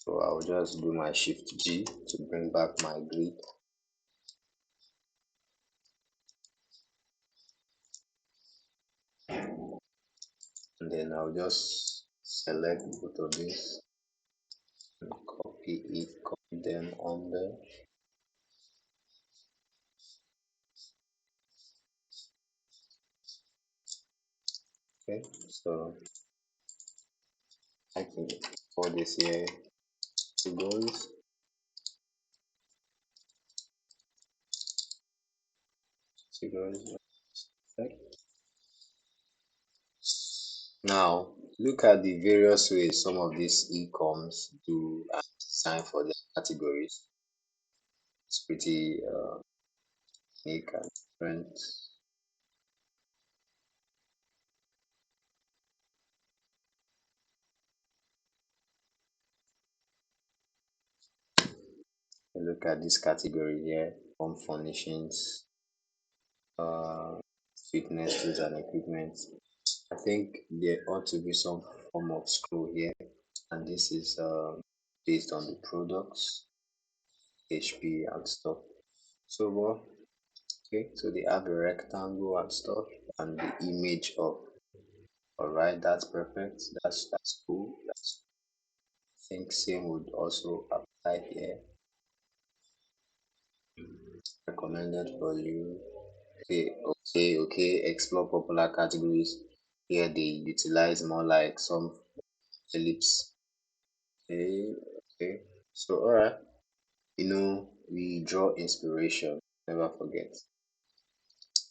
I'll just do my Shift G to bring back my grid, and then I'll just select both of these and copy them on there. Okay, so I can for this here categories. Categories. Okay. Now look at the various ways some of these e-coms do design for their categories. It's pretty unique and different. Look at this category here: home furnishings, uh, fitness tools and equipment. I think there ought to be some form of scroll here, and this is based on the products, HP and stuff. So what? Okay, so they have a rectangle and stuff, and the image of. All right, that's perfect. That's cool. That's I think same would also apply here. Recommended for you. Okay. Explore popular categories. Here they utilize more like some ellipse. Okay. So alright. We draw inspiration, never forget,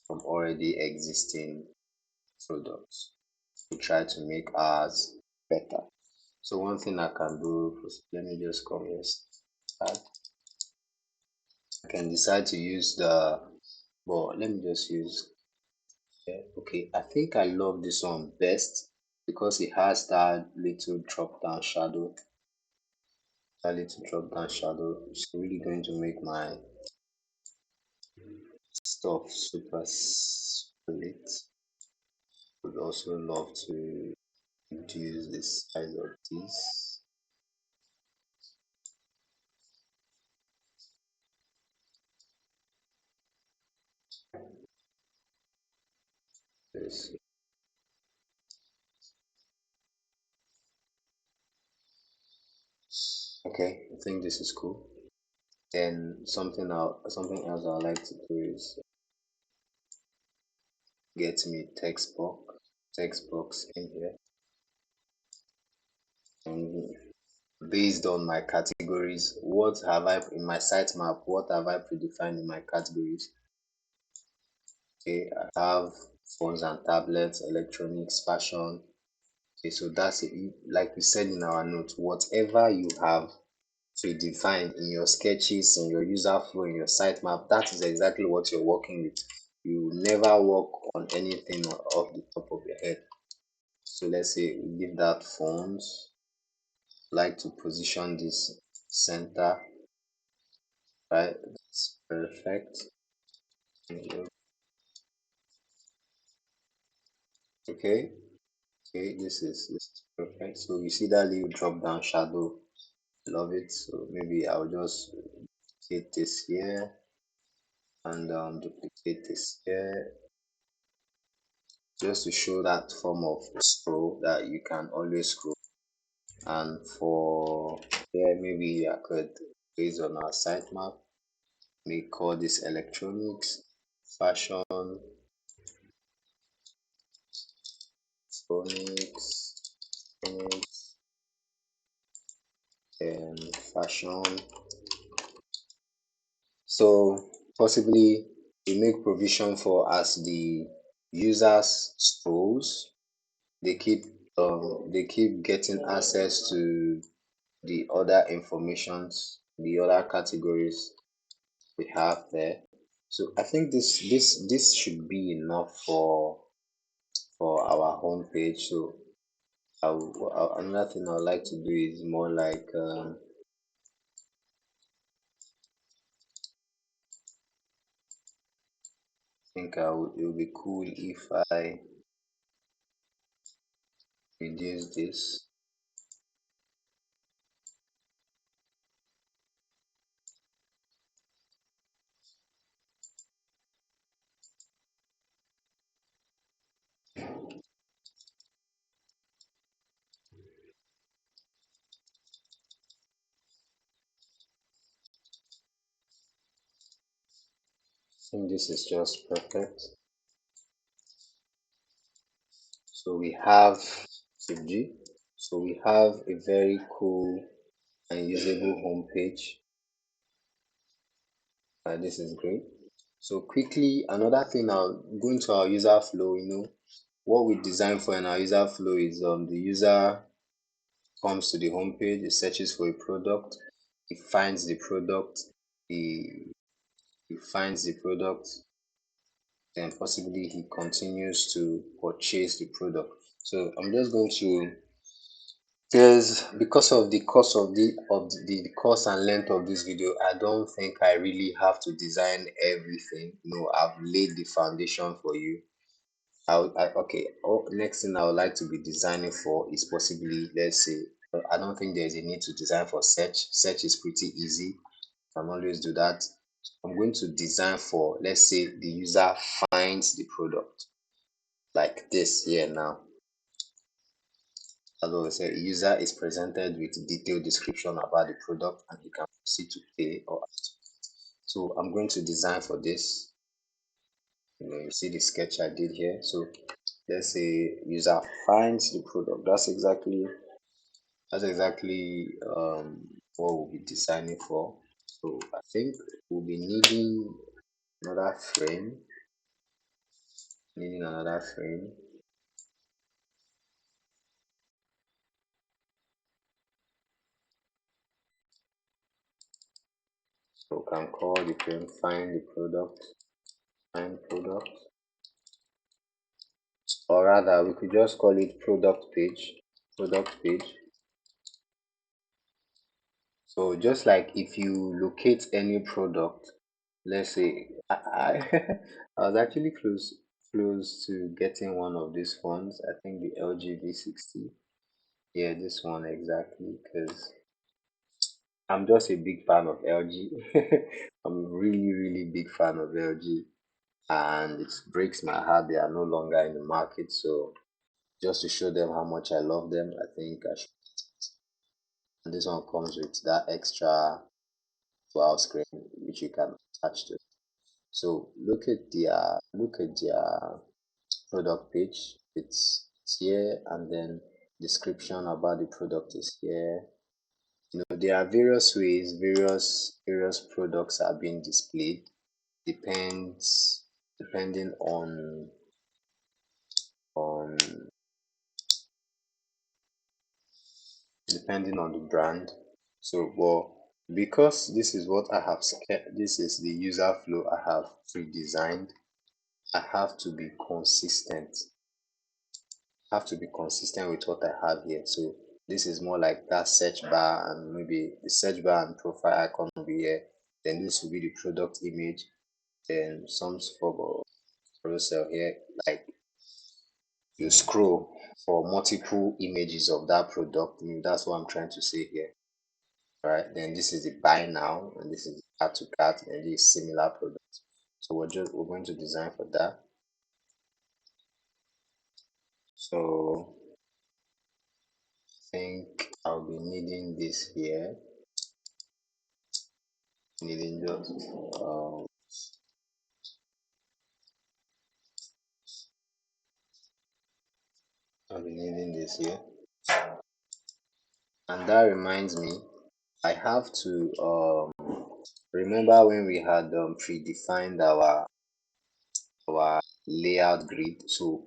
from already existing products. We try to make ours better. So one thing I can do, let me just come here. I can decide to use well, let me just use, yeah, okay, I think I love this one best because it has that little drop down shadow. That little drop down shadow is really going to make my stuff super lit. Would also love to reduce the size of this. This. Okay, I think this is cool. Then something else I like to do is get me text box in here, and based on my categories, what have I in my sitemap? What have I predefined in my categories? Okay, I have phones and tablets, electronics, fashion. Okay, so that's it. Like we said in our notes, whatever you have predefined in your sketches, in your user flow, in your sitemap, that is exactly what you're working with. You never work on anything off the top of your head. So let's say we give that phones, like to position this center, right? That's perfect. Okay, okay, this is perfect. So you see that little drop down shadow, love it. So maybe I'll just duplicate this here and duplicate this here just to show that form of scroll that you can always scroll. And for here, maybe I could, based on our sitemap, we call this electronics, fashion, electronics, electronics, and fashion. So possibly we make provision for as the users scrolls, they keep getting access to the other informations, the other categories we have there. So I think this should be enough for our homepage. So another thing I would like to do is more like I think it would be cool if I reduce this. I think this is just perfect. So we have CG. So we have a very cool and usable home page. This is great. So quickly, another thing, I'll go into our user flow. What we design for in our user flow is the user comes to the home page, it searches for a product, it finds the product, he, he finds the product, then possibly he continues to purchase the product. So I'm just going to, there's, because of the cost of the cost and length of this video, I don't think I really have to design everything. I've laid the foundation for you. Okay. Next thing I would like to be designing for is possibly, let's say, I don't think there's a need to design for search. Search is pretty easy. You can always do that. I'm going to design for, let's say, the user finds the product like this here now. As I said, user is presented with detailed description about the product and he can proceed to pay or so I'm going to design for this. You see the sketch I did here. So let's say user finds the product. That's exactly what we'll be designing for. So I think we'll be another frame, needing another frame. So we can call the frame find product, or rather we could just call it product page. So just like if you locate any product, let's say I was actually close to getting one of these phones. I think the LG V60. Yeah, this one exactly, because I'm just a big fan of LG. I'm really, really big fan of LG, and it breaks my heart they are no longer in the market. So just to show them how much I love them, I think I should. And this one comes with that extra 12 screen which you can attach to it. So look at their product page. It's here, and then description about the product is here. There are various ways various products are being displayed. Depends depending on depending on the brand. So, well, because this is the user flow I have pre-designed, I have to be consistent. With what I have here. So this is more like that search bar, and maybe the search bar and profile icon will be here. Then this will be the product image. Then some form of carousel here. Like you scroll for multiple images of that product. That's what I'm trying to say here. Right, then this is the buy now, and this is the add to cart, and this similar products. So we're going to design for that. So I think I'll be needing this here, needing just I'll be needing this here. And that reminds me, I have to remember when we had predefined our layout grid. So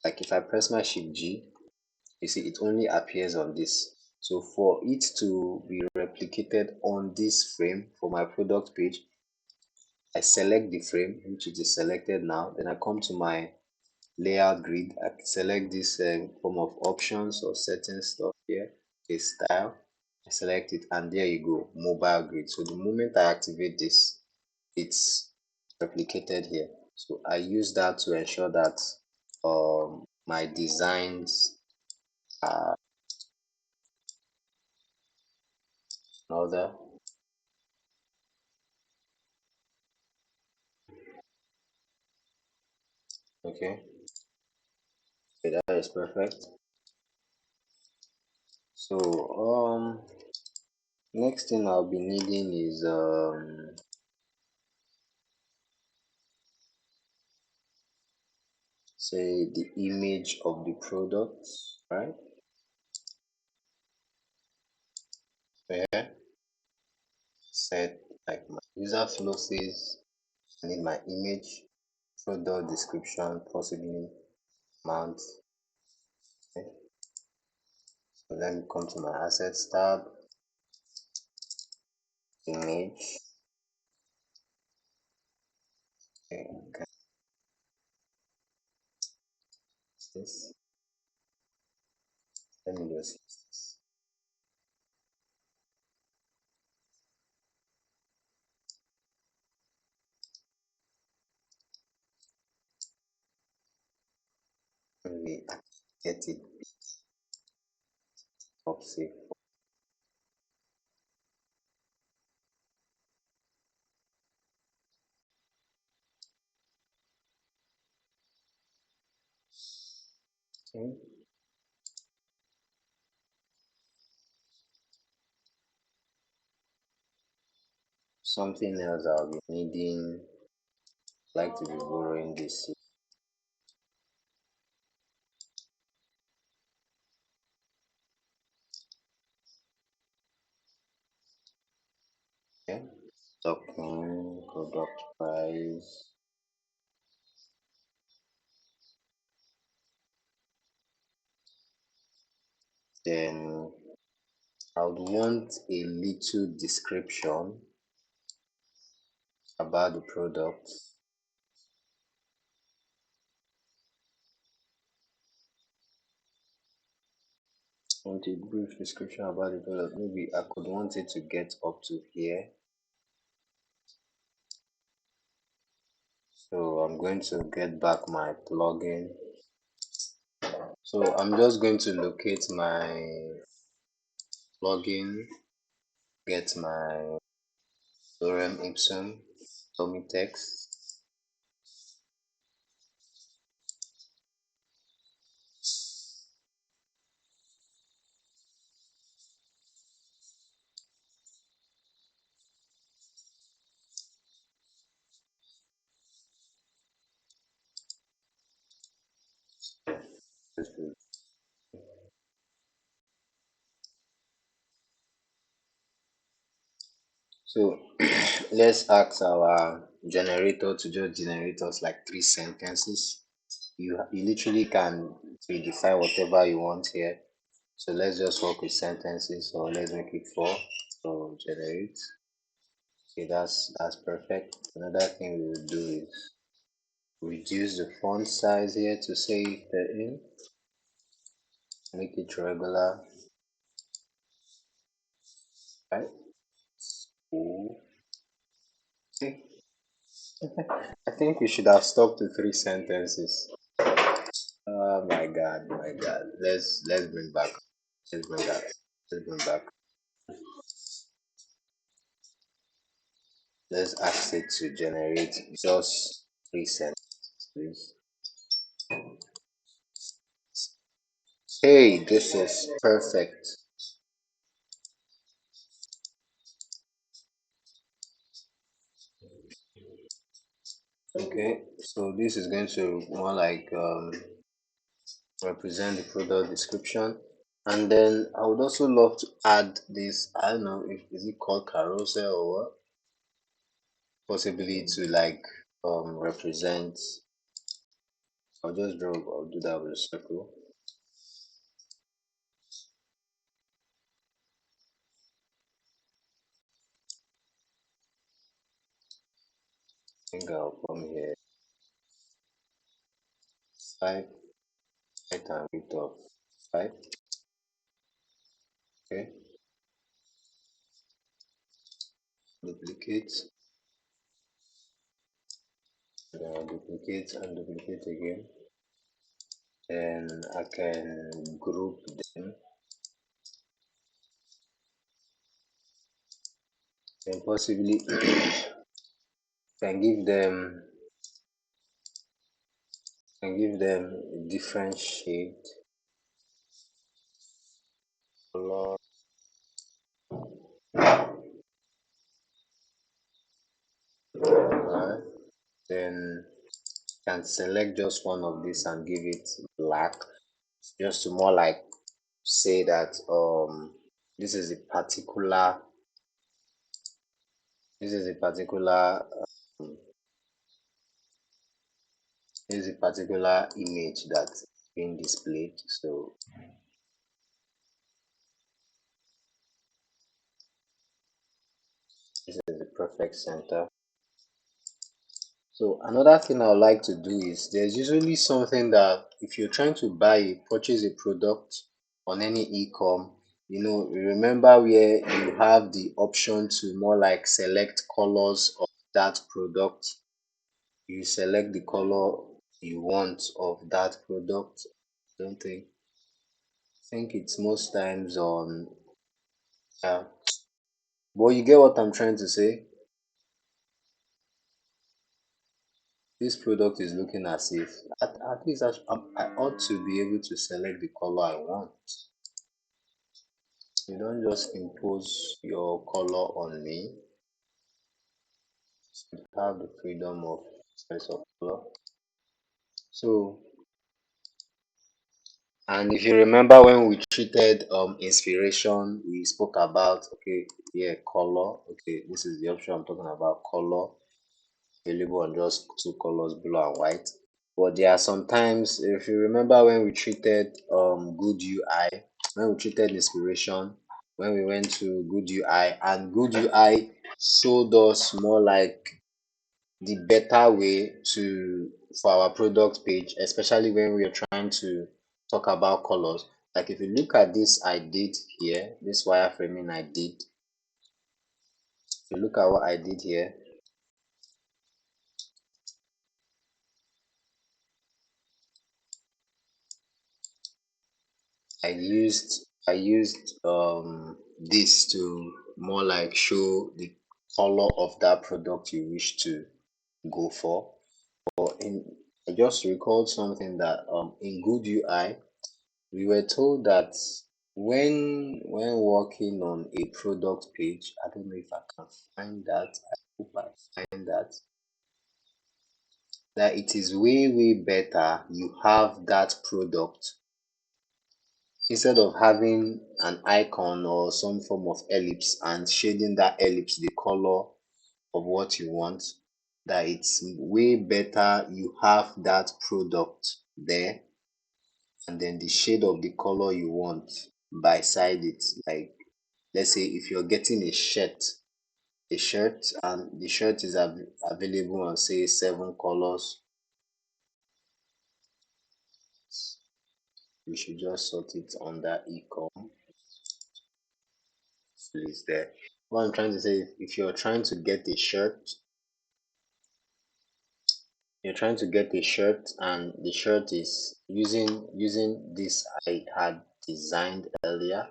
like if I press my shift G, you see it only appears on this. So for it to be replicated on this frame for my product page, I select the frame, which is selected now. Then I come to my layout grid. I select this form of options or setting stuff here, a style. I select it, and there you go, mobile grid. So the moment I activate this, it's replicated here. So I use that to ensure that my designs are in order. Okay, okay, that is perfect. So next thing I'll be needing is say the image of the product, right? Where set like my user flow says I need my image, product description, possibly mount. Okay. So let me come to my assets tab, image. Okay, okay. This. Let me just use this. Maybe I get it top safe. Okay. Something else I'll be needing, like to be borrowing this. Okay. Token, product price. Then I would want a little description about the product. Want a brief description about the product. Maybe I could want it to get up to here. So I'm going to get back my plugin. So I'm just going to locate my plugin, get my lorem ipsum, dummy text. So let's ask our generator to just generate us like 3 sentences. You literally can predefine whatever you want here. So let's just work with sentences. So let's make it 4. So generate. Okay, that's perfect. Another thing we will do is reduce the font size here to say 13. Make it regular. Right? Cool. Okay. I think we should have stopped to 3 sentences. Oh my god, my god. Let's bring back. Let's bring back. Let's bring back. Let's ask it to generate just 3 sentences, please. Hey, this is perfect. Okay, so this is going to more like represent the product description. And then I would also love to add this, I don't know if is it called carousel or what? Possibly to like represent. I'll do that with a circle. I think I'll come here 5, height and width of 5. Okay, duplicate, then duplicate and duplicate again. Then I can group them and possibly can give them different shade color. Right. Then can select just one of these and give it black, just to more like say that this is a particular this is a particular um, this is a particular image that's being displayed. So this is the perfect center. So another thing I would like to do is there's usually something that if you're trying to purchase a product on any e-com, you remember where you have the option to more like select colors of that product. You select the color you want of that product. Don't think it's most times on, yeah. But you get what I'm trying to say? This product is looking as if at least I ought to be able to select the color I want. You don't just impose your color on me. You have the freedom of choice of color. So, and if you remember when we treated inspiration, we spoke about, okay, yeah, color. Okay, this is the option I'm talking about, color, available on just two colors, blue and white. But there are sometimes, if you remember when we treated good UI, when we treated inspiration, when we went to good UI, and good UI showed us more like the better way to for our product page, especially when we are trying to talk about colors. Like if you look at this I did here, this wireframing I did, if you look at what I did here, I used this to more like show the color of that product you wish to go for. But I just recalled something that in good UI we were told that when working on a product page, I don't know if I can find that. I hope I find that it is way better you have that product instead of having an icon or some form of ellipse and shading that ellipse the color of what you want, that it's way better you have that product there and then the shade of the color you want by side it. Like let's say if you're getting a shirt and the shirt is available on say 7 colors, we should just sort it under ecom. Please there. What I'm trying to say, if you're trying to get a shirt and the shirt is using this I had designed earlier.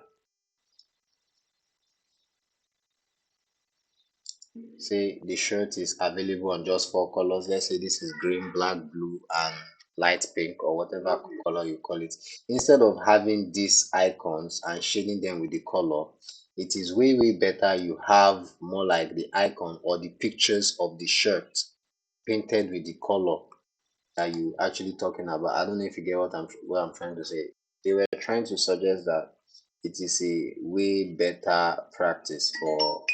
Say the shirt is available on just 4 colors. Let's say this is green, black, blue, and light pink, or whatever color you call it. Instead of having these icons and shading them with the color, it is way better you have more like the icon or the pictures of the shirt painted with the color that you actually talking about. I don't know if you get what I'm trying to say. They were trying to suggest that it is a way better practice for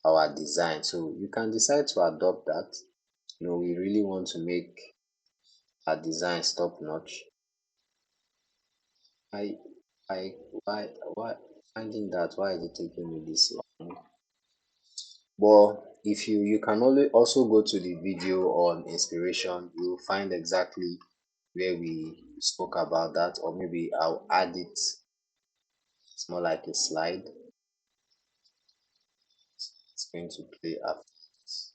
our design. So you can decide to adopt that. We really want to make our design top notch. I I why finding that why is it taking me this long? But if you can only also go to the video on inspiration, you'll find exactly where we spoke about that, or maybe I'll add it. It's more like a slide. It's going to play after this.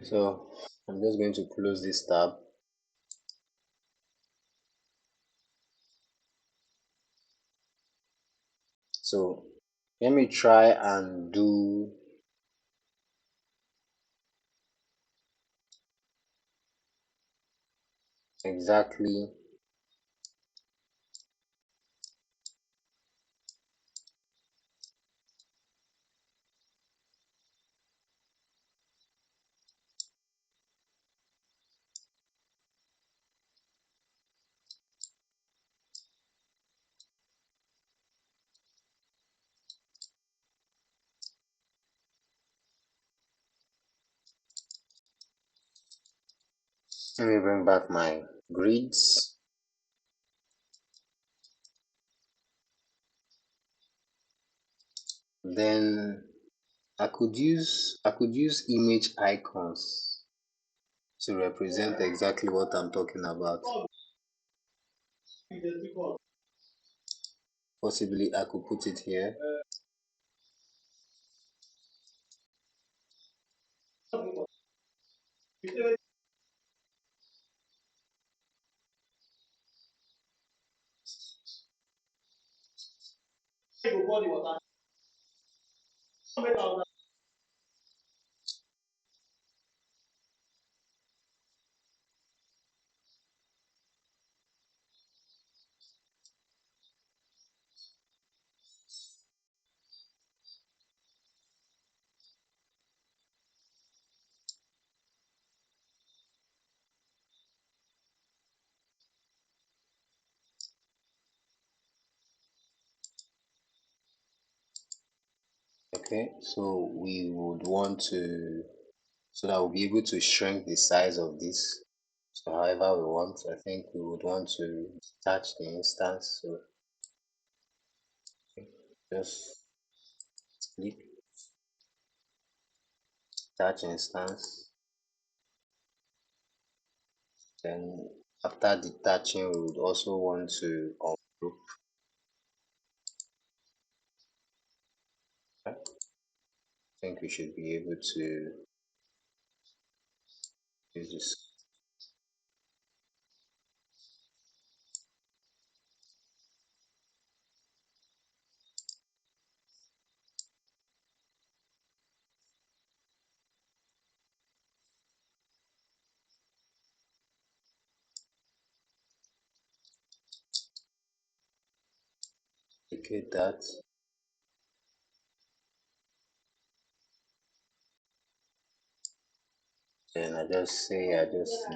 So I'm just going to close this tab. So let me try and do exactly Let me bring back my grids. Then I could use image icons to represent exactly what I'm talking about. Possibly I could put it here. Okay, so we would want to, so that we'll be able to shrink the size of this. So however we want, I think we would want to detach the instance. So just click detach instance. Then after detaching, we would also want to ungroup. I think we should be able to use this. Duplicate that. Then I just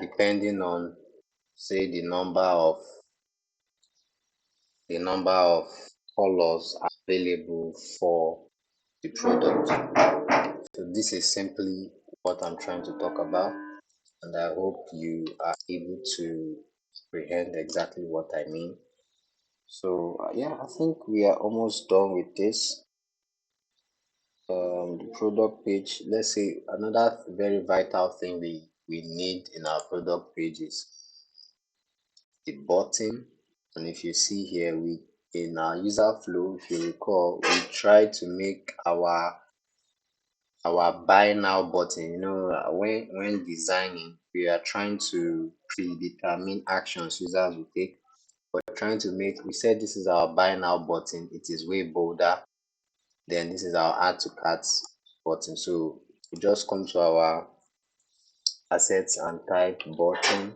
depending on say the number of colors available for the product. So this is simply what I'm trying to talk about, and I hope you are able to comprehend exactly what I mean. So yeah, I think we are almost done with this. The product page. Let's say another very vital thing we need in our product page is the button. And if you see here, we in our user flow, if you recall, we try to make our buy now button. When designing, we are trying to predetermine actions users will take. We're trying to make. We said this is our buy now button. It is way bolder. Then this is our add to cart button. So we just come to our assets and type button.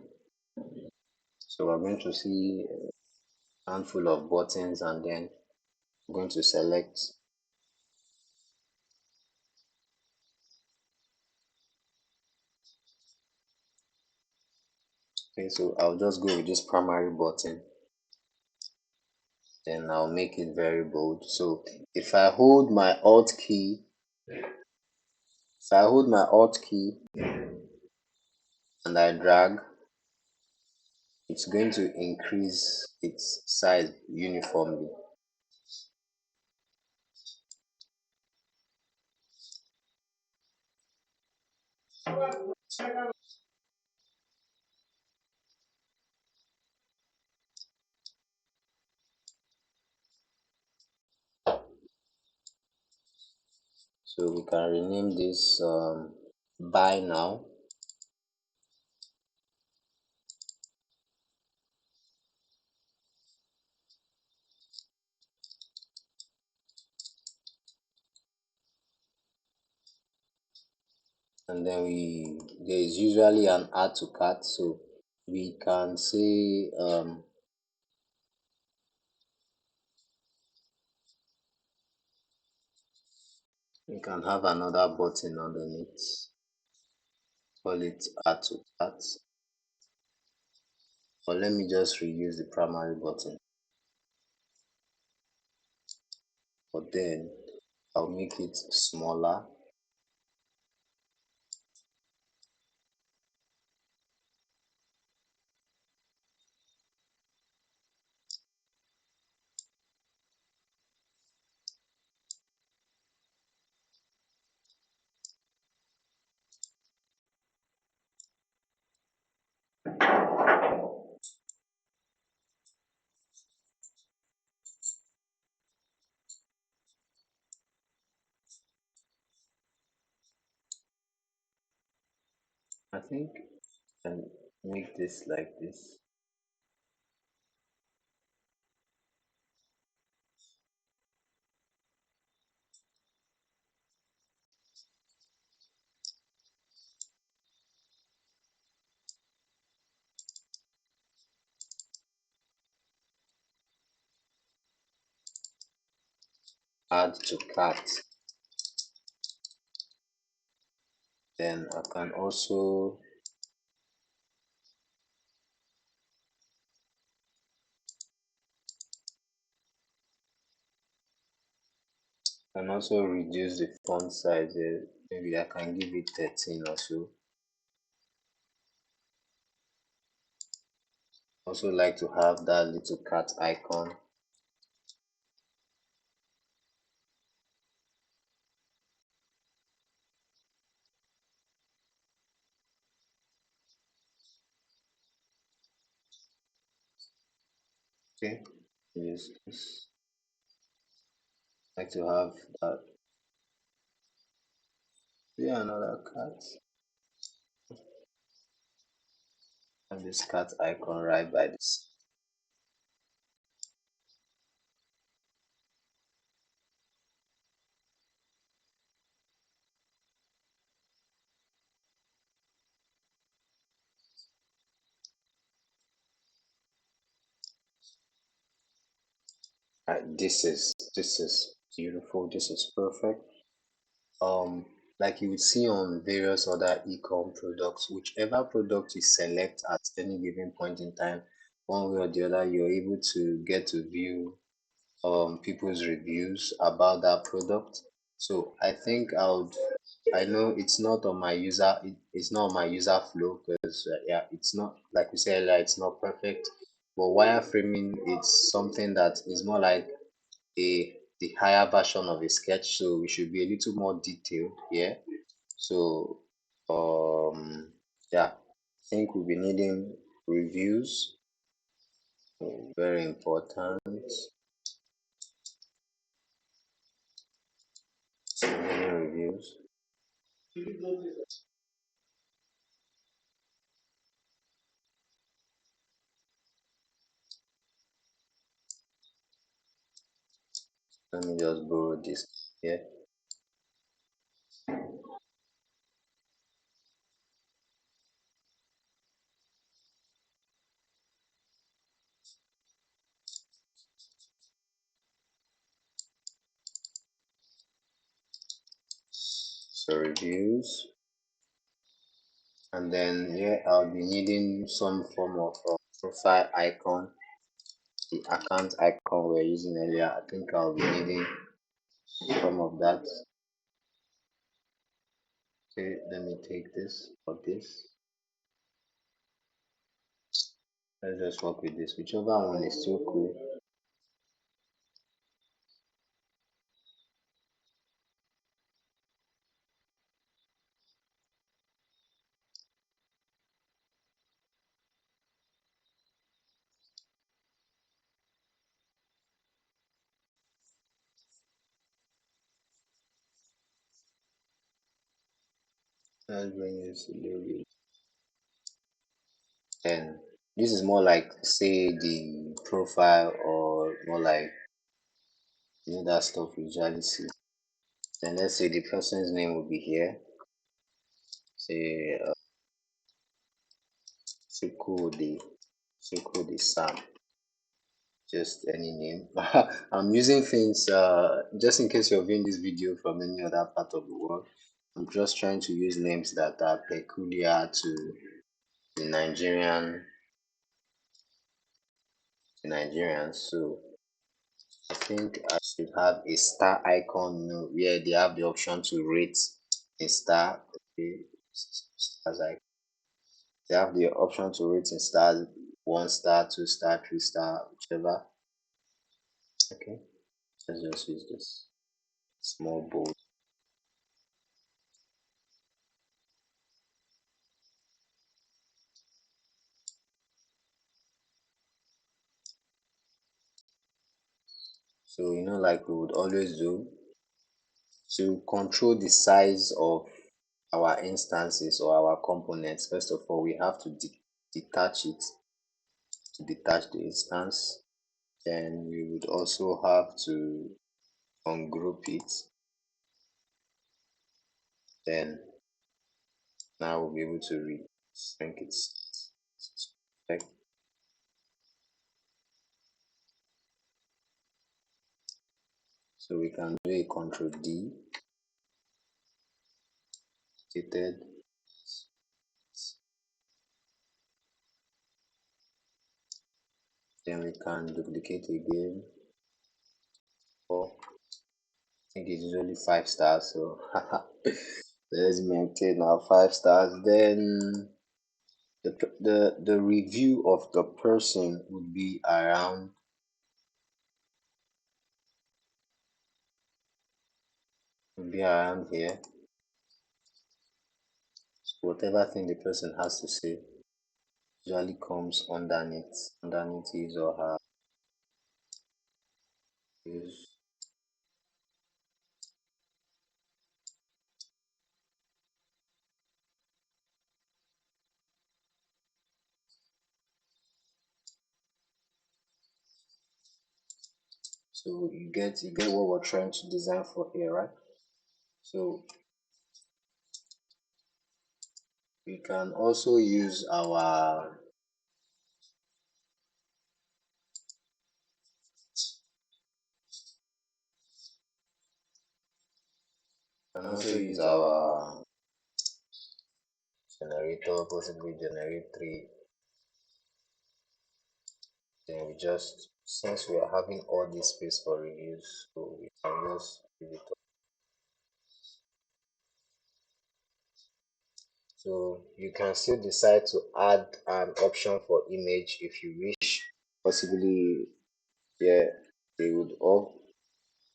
So we're going to see a handful of buttons, and then I'm going to select. Okay, so I'll just go with this primary button, then I'll make it very bold. So if I hold my alt key, and I drag, it's going to increase its size uniformly. So we can rename this buy now, and then there is usually an add to cart, so we can say we can have another button underneath, call it add to cart, or let me just reuse the primary button, but then I'll make it smaller. I think I can make this like this. Add to cart. Then I can also reduce the font size. Maybe I can give it 13 or so. Also like to have that little cat icon. Okay, use this. Like to have that. Yeah, another cat. And this cat icon right by this. Right, this is beautiful. This is perfect. Like you would see on various other e-com products, whichever product you select at any given point in time, one way or the other, you're able to get to view people's reviews about that product. So I think I know it's not on my it's not on my user flow because yeah, it's not like we said earlier, it's not perfect. But wireframing, it's something that is more like the higher version of a sketch, so we should be a little more detailed here. So yeah, I think we'll be needing reviews, very important. Needing reviews. Let me just borrow this here. So reviews, and then here I'll be needing some form of profile icon, the account icon we're using earlier. I think I'll be needing some of that. Okay, let me take this or this. Let's just work with this. Whichever one is still cool. Let's bring this a little bit. And this is more like say the profile or more like that stuff we usually see. Then let's say the person's name will be here. Say Sukudi, Sukudi Sam. Just any name. I'm using things just in case you're viewing this video from any other part of the world. I'm just trying to use names that are peculiar to the Nigerians. So I think I should have a star icon, where they have the option to rate a star. Okay, stars icon. They have the option to rate in stars, 1 star, 2 star, 3 star, whichever. Okay, let's just use this small bold. So, like we would always do, to control the size of our instances or our components, first of all, we have to detach it, to detach the instance. Then we would also have to ungroup it. Then now we'll be able to shrink it. Okay. So we can do a Control D, stated. Then we can duplicate again. Or I think it's usually 5 stars, so let's maintain our 5 stars. Then the review of the person would be around here. So whatever thing the person has to say usually comes underneath his or her use. So you get what we're trying to design for here, right? So we can also use our generator, possibly generate three. Then we just, since we are having all this space for reviews, so we can just give it up. So you can still decide to add an option for image if you wish. Possibly, yeah, they would all,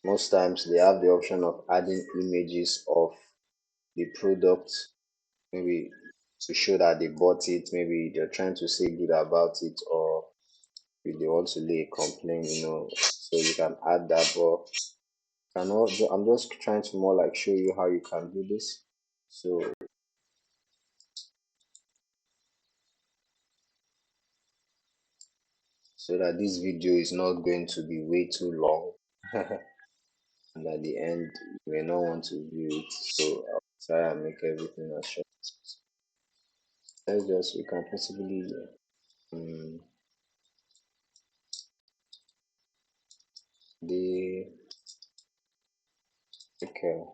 most times they have the option of adding images of the product, maybe to show that they bought it, maybe they're trying to say good about it, or if they want to lay a complaint. So you can add that. But I'm just trying to more like show you how you can do this. So that this video is not going to be way too long. And at the end you may not want to view it, so I'll try and make everything as short as possible. We can possibly um, the okay.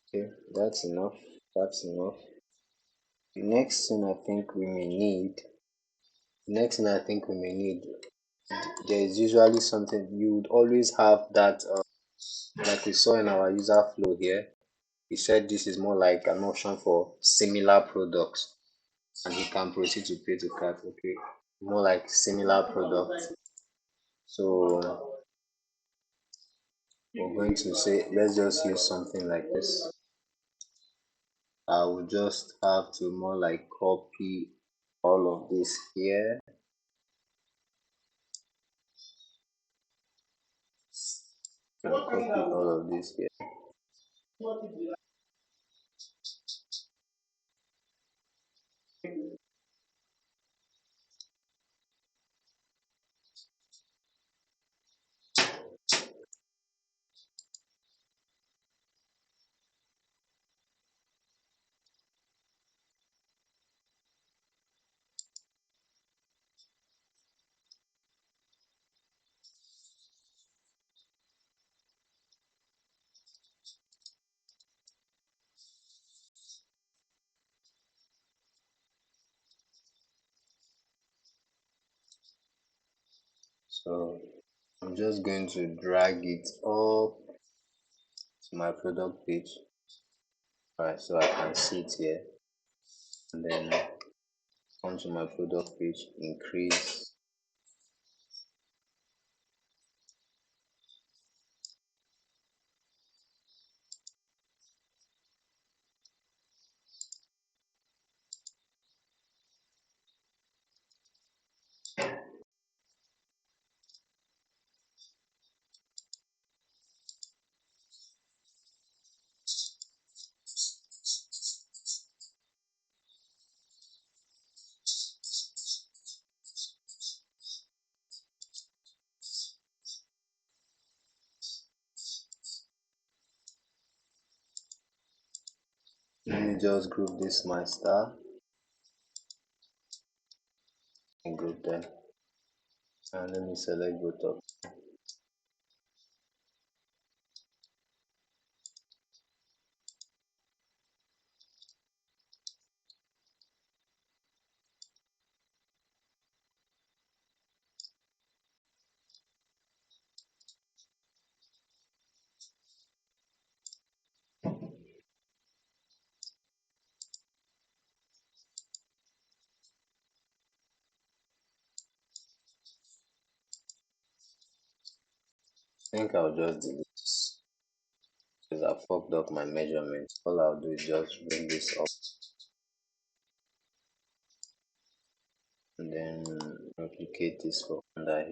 Okay, that's enough. The next thing I think we may need, there is usually something you would always have that, like we saw in our user flow here. He said this is more like an option for similar products, and he can proceed to pay to cart. Okay, more like similar products. So we're going to say, let's just use something like this. I will just have to more like copy all of this here and copy all of this here. So I'm just going to drag it up to my product page. Alright, so I can see it here, and then come to my product page, increase. Let me just group this my star and group them. And let me select both of. I think I'll just delete this because I fucked up my measurement. All I'll do is just bring this up and then replicate this for under here.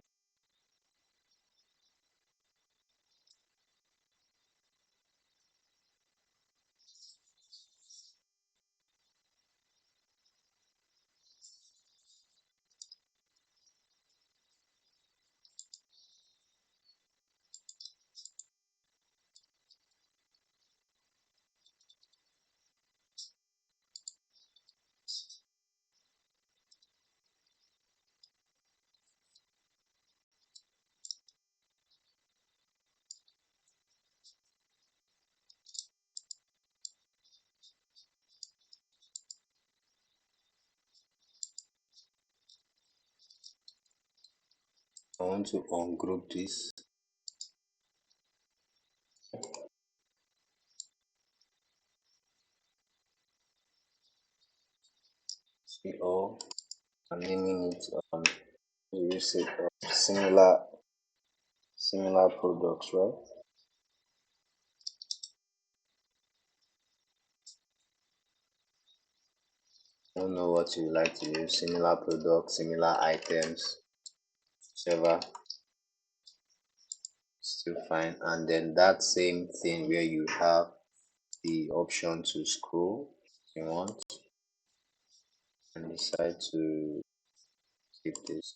I want to ungroup this. See all. I'm naming it you said similar products, right? I don't know what you like to use. Similar products, similar items, whichever, still fine. And then that same thing where you have the option to scroll if you want and decide to keep this.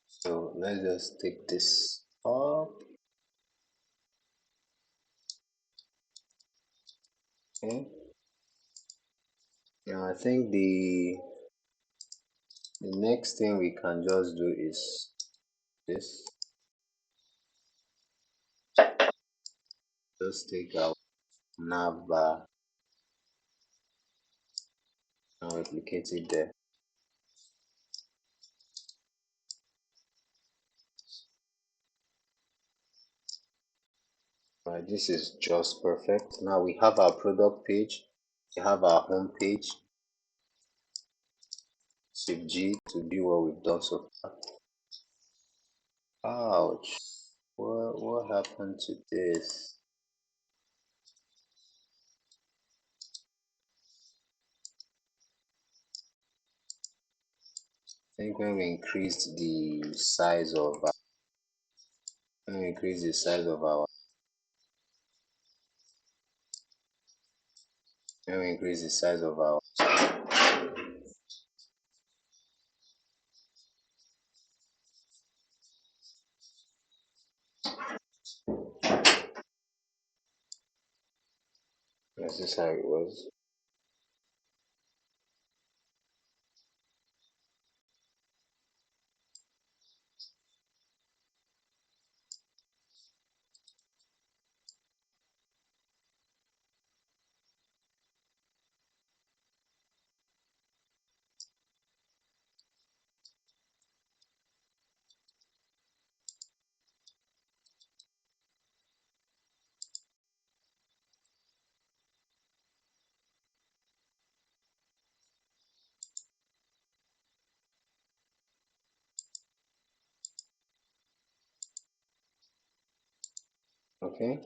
So let's just take this up. Okay. Now I think the next thing we can just do is this. Just take our nav bar and replicate it there. Right, this is just perfect. Now we have our product page, we have our home page. Shift G to view what we've done so far. Ouch. What happened to this? I think when we increased the size of when we increase the size of our when we increase the size of our this is how it was. Okay,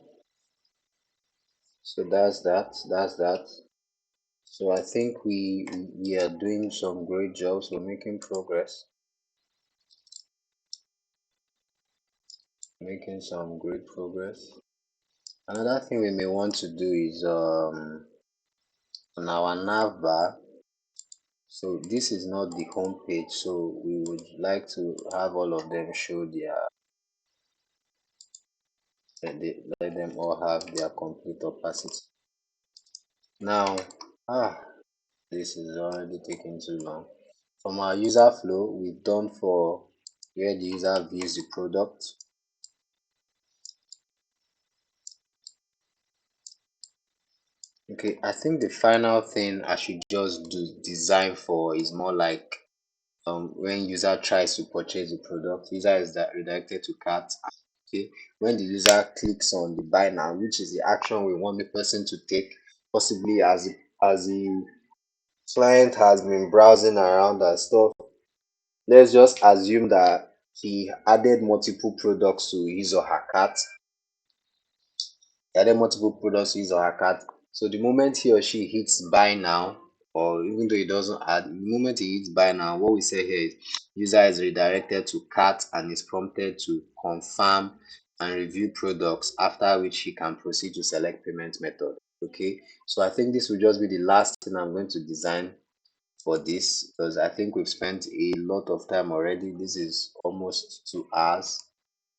so that's that. So I think we are doing some great jobs. We're making progress, making some great progress. Another thing we may want to do is on our nav bar So this is not the home page, so we would like to have all of them show their, let them all have their complete opacity. Now, this is already taking too long. From our user flow, we've done for where the user views the product. Okay, I think the final thing I should just do design for is more like when user tries to purchase the product, user is redirected to cart. Okay, when the user clicks on the buy now, which is the action we want the person to take, possibly as the client has been browsing around and stuff, let's just assume that he added multiple products to his or her cart. He added multiple products to his or her cart. So the moment he or she hits buy now, or even though he doesn't add, the moment he hits buy now, what we say here is user is redirected to cart and is prompted to confirm and review products, after which he can proceed to select payment method. Okay, so I think this will just be the last thing I'm going to design for this, because I think we've spent a lot of time already. This is almost 2 hours,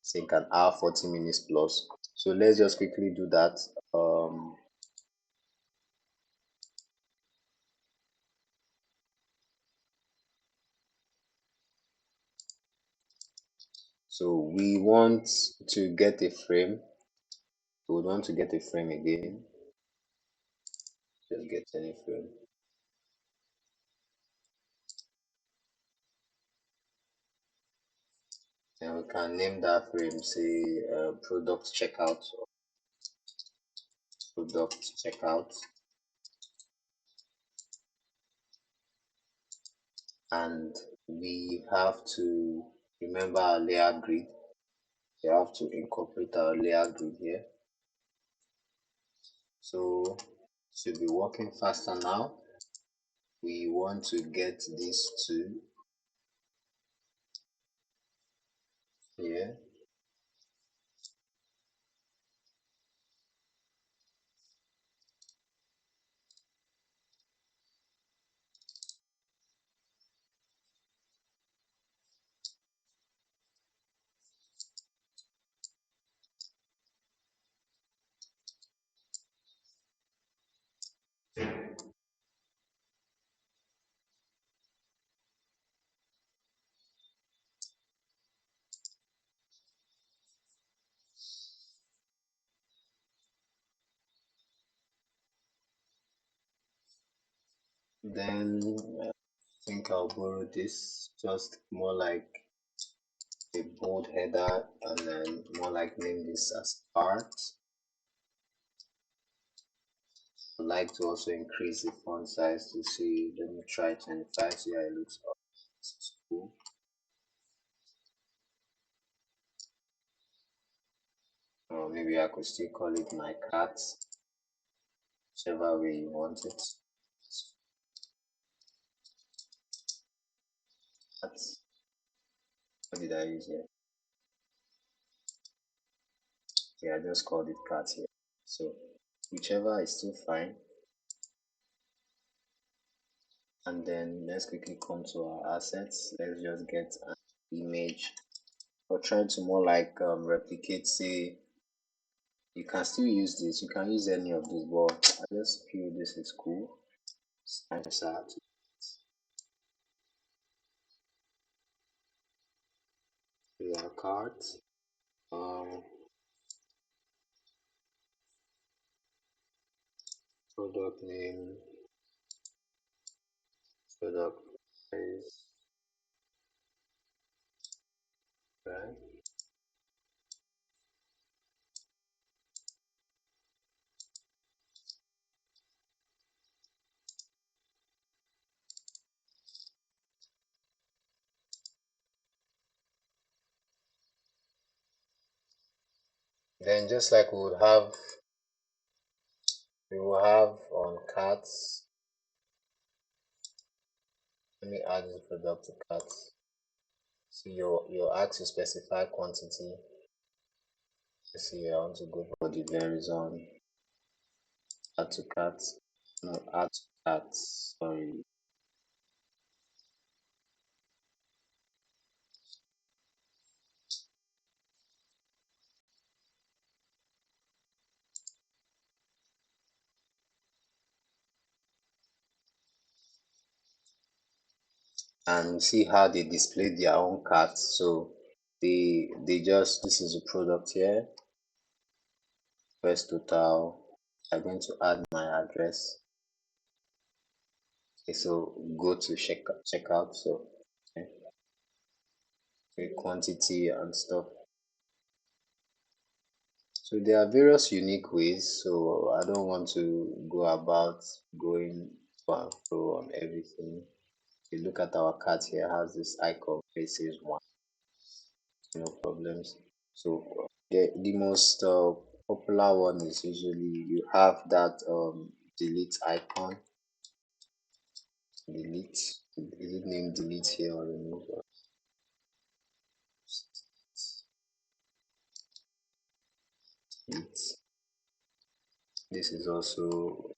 I think an hour 40 minutes plus. So let's just quickly do that. Um, so we want to get a frame. We would want to get a frame again. Just get any frame. And we can name that frame, say product checkout or product checkout. And we have to remember our layer grid. We have to incorporate our layer grid here. So should be working faster now. We want to get these two here. Then I think I'll borrow this, just more like a bold header, and then more like name this as art. I'd like to also increase the font size to see, let me try 25, see how it looks. This is cool. Or maybe I could still call it my cat, whichever way you want it. Cat. What did I use here? Yeah, I just called it cat here. So whichever is still fine. And then let's quickly come to our assets. Let's just get an image, or try to more like replicate, say you can still use this, you can use any of this, but I just feel this is cool. It's nicer to do our cart. Um, product name, product price, right? Then just like we will have on carts. Let me add this product to carts. So you'll ask to specify quantity. Let's see, I want to go for the verizon. Add to carts. No, add to carts. Sorry. and see how they display their own cards. So they just, this is a product here, first total. I'm going to add my address. Okay, so go to checkout. So okay, quantity and stuff. So there are various unique ways. So I don't want to go about going to and fro on everything. If you look at our card here, it has this icon faces one, no problems. So the most popular one is usually you have that delete icon. Delete, is it named delete here or remove? Delete. This is also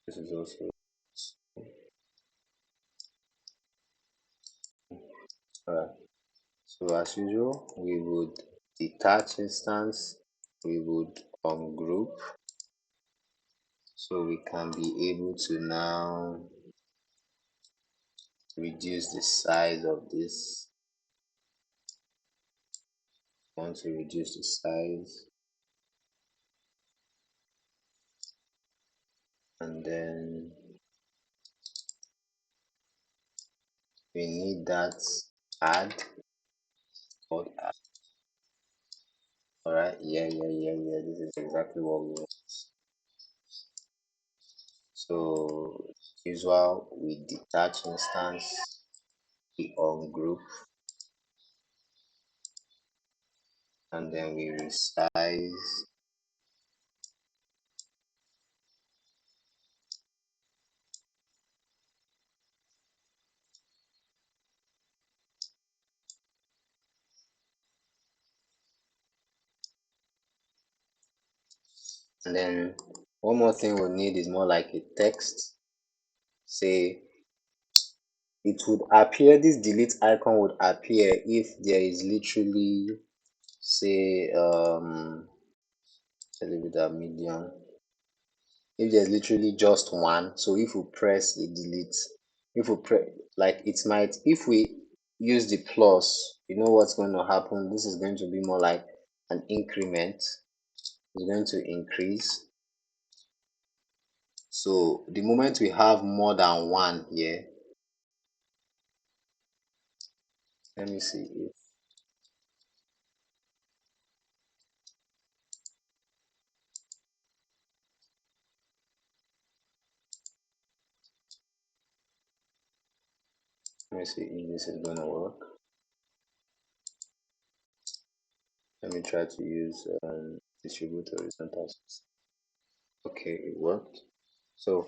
alright. So as usual, we would detach instance, we would ungroup, so we can be able to now reduce the size of this. Want to reduce the size, and then we need that add called add. Alright, yeah. This is exactly what we want. So usual, we detach instance, we ungroup, and then we resize. And then one more thing we need is more like a text. Say it would appear, this delete icon would appear if there is literally, say, let's leave it at medium. If there's literally just one, so if we press the delete, if we press, like it might, if we use the plus, you know what's going to happen? This is going to be more like an increment. It's going to increase. So the moment we have more than one here, let me see if, let me see if this is gonna work. Let me try to use distribute horizontal. Okay, it worked. So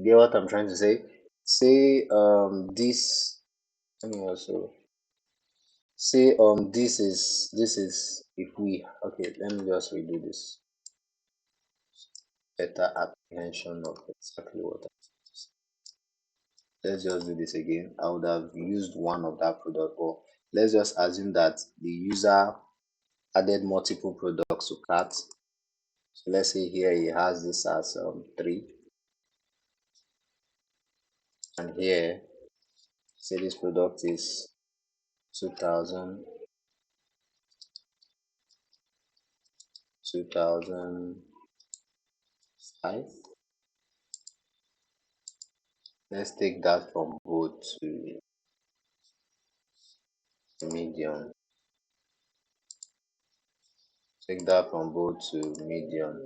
get what I'm trying to say? Say this, let me also say this is if we, okay, let me just redo this. Better apprehension of exactly what I'm trying to say. Let's just do this again. I would have used one of that product, but let's just assume that the user added multiple products to cart. So let's say here he has this as 3, and here say this product is 2000, 2005. Let's take that from bold to medium. Take that from bold to medium.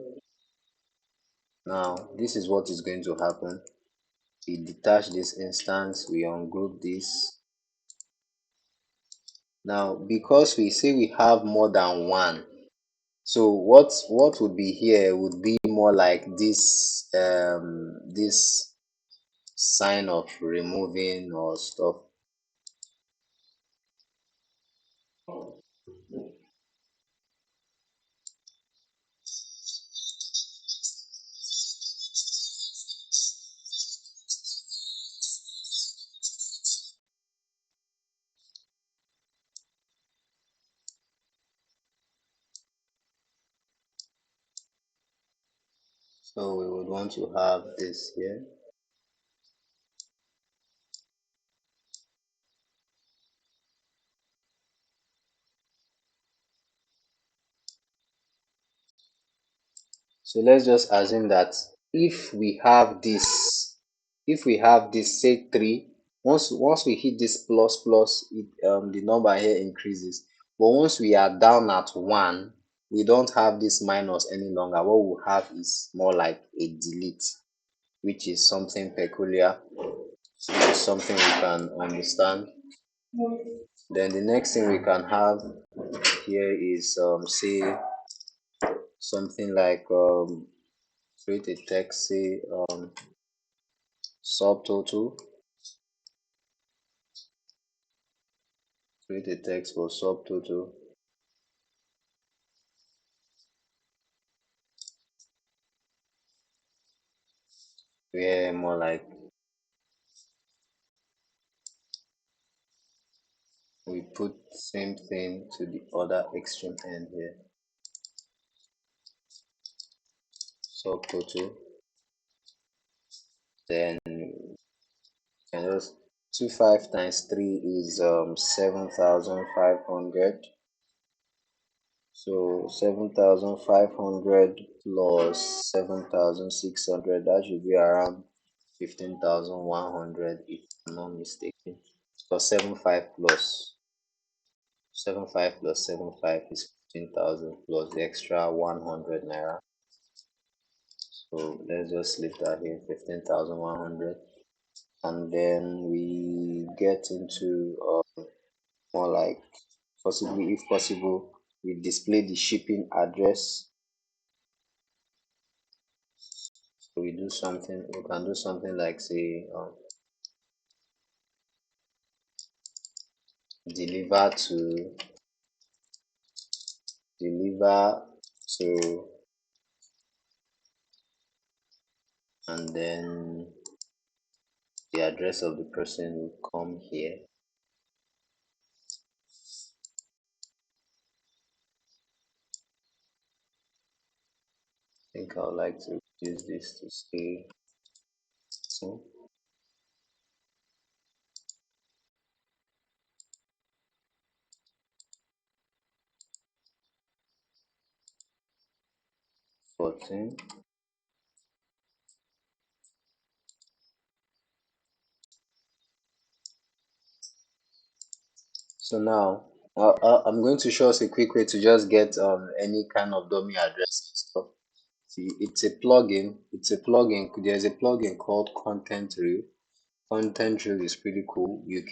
Now this is what is going to happen. We detach this instance, we ungroup this. Now because we say we have more than one, so what would be here would be more like this sign of removing or stuff. So we would want to have this here. So let's just assume that if we have this, if we have this, say 3, once we hit this plus plus, the number here increases. But once we are down at 1, we don't have this minus any longer. What we have is more like a delete, which is something peculiar. So it's something we can understand. Then the next thing we can have here is say something like create a text, say subtotal, create a text for subtotal, where more like we put same thing to the other extreme end here, subtotal. Then you can just 25 times 3 is 7,500. So 7,500 plus 7,600, that should be around 15,100 if I'm not mistaken. Because 75 plus 75 is 15,000 plus the extra 100 naira. So let's just leave that here, 15,100. And then we get into more like, possibly, if possible, we display the shipping address. So we can do something like, say, deliver to, deliver to, and then the address of the person will come here. I think I would like to use this to say so. 14. So now I'm going to show us a quick way to just get any kind of dummy address and stuff. See, it's a plugin. There's a plugin called Content Reel. Content Reel is pretty cool. You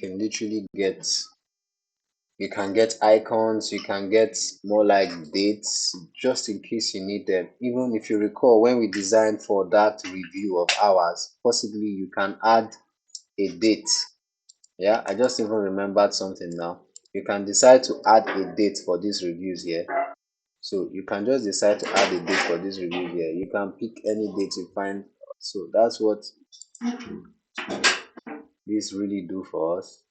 can get icons, you can get more like dates just in case you need them. Even if you recall, when we designed for that review of ours, possibly you can add a date. Yeah, I just even remembered something now. You can decide to add a date for these reviews here. So you can just decide to add a date for this review here. You can pick any date you find. So that's what this really do for us.